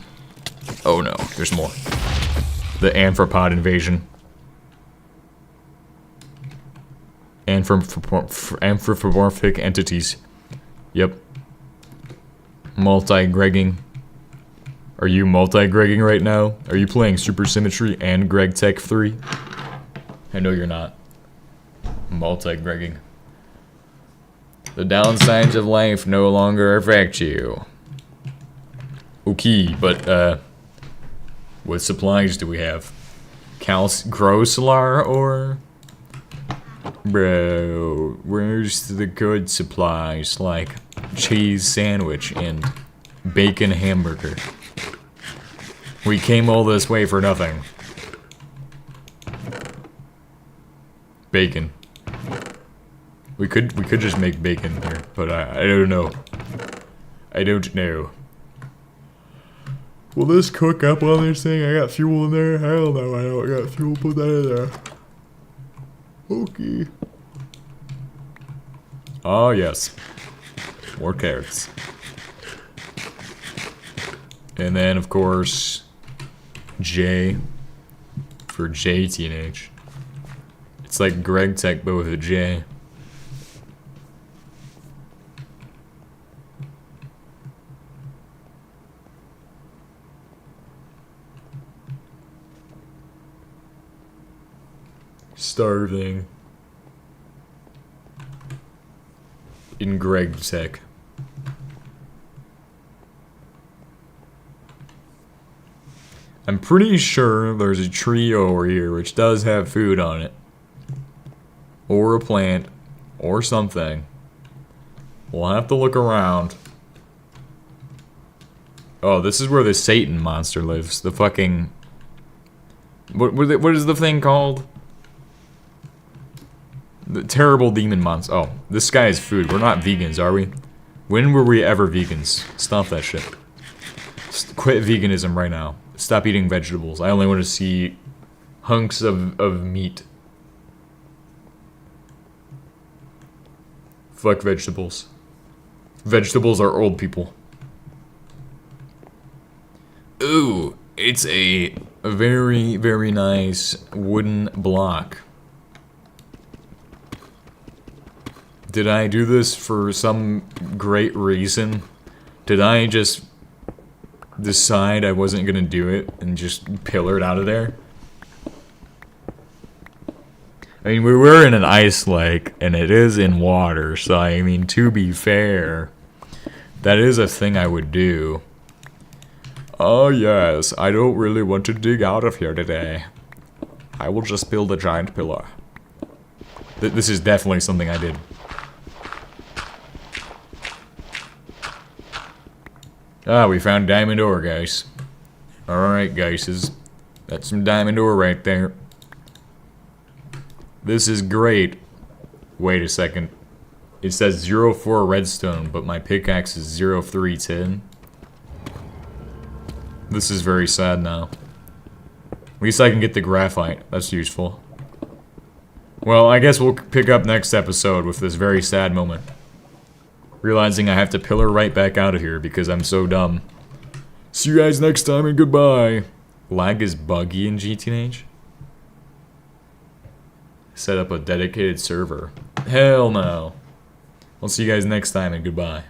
Oh no, there's more. The Amphropod invasion. Anthropomorphic entities. Yep. Multi-gregging. Are you multi-gregging right now? Are you playing Super Symmetry and Greg Tech 3? I know you're not. Multi-gregging. The downsides of life no longer affect you. Okay, but, what supplies do we have? Groslar or? Bro, where's the good supplies like cheese sandwich and bacon hamburger? We came all this way for nothing. Bacon. We could just make bacon here, but I don't know. I don't know. Will this cook up on this thing? I got fuel in there? Hell no, I don't got fuel. Put that in there. Okay. Oh, yes. More carrots. And then, of course, J for GTNH. It's like Greg Tech, but with a J. Starving. In Greg Tech. I'm pretty sure there's a tree over here which does have food on it. Or a plant. Or something. We'll have to look around. Oh, this is where the Satan monster lives. The fucking... What is the thing called? The terrible demon monster. Oh, this guy is food. We're not vegans, are we? When were we ever vegans? Stop that shit. Quit veganism right now. Stop eating vegetables. I only want to see hunks of meat. Fuck vegetables. Vegetables are old people. Ooh, it's a very, very nice wooden block. Did I do this for some great reason? Did I just decide I wasn't gonna do it and just pillar it out of there? I mean, we were in an ice lake, and it is in water, so I mean, to be fair, that is a thing I would do. Oh yes, I don't really want to dig out of here today. I will just build a giant pillar. This is definitely something I did. Ah, we found diamond ore, guys. Alright, guys. That's some diamond ore right there. This is great. Wait a second. It says 04 redstone, but my pickaxe is 0310. This is very sad now. At least I can get the graphite. That's useful. Well, I guess we'll pick up next episode with this very sad moment. Realizing I have to pillar right back out of here because I'm so dumb. See you guys next time and goodbye. Lag is buggy in GTNH? Set up a dedicated server. Hell no. I'll see you guys next time and goodbye.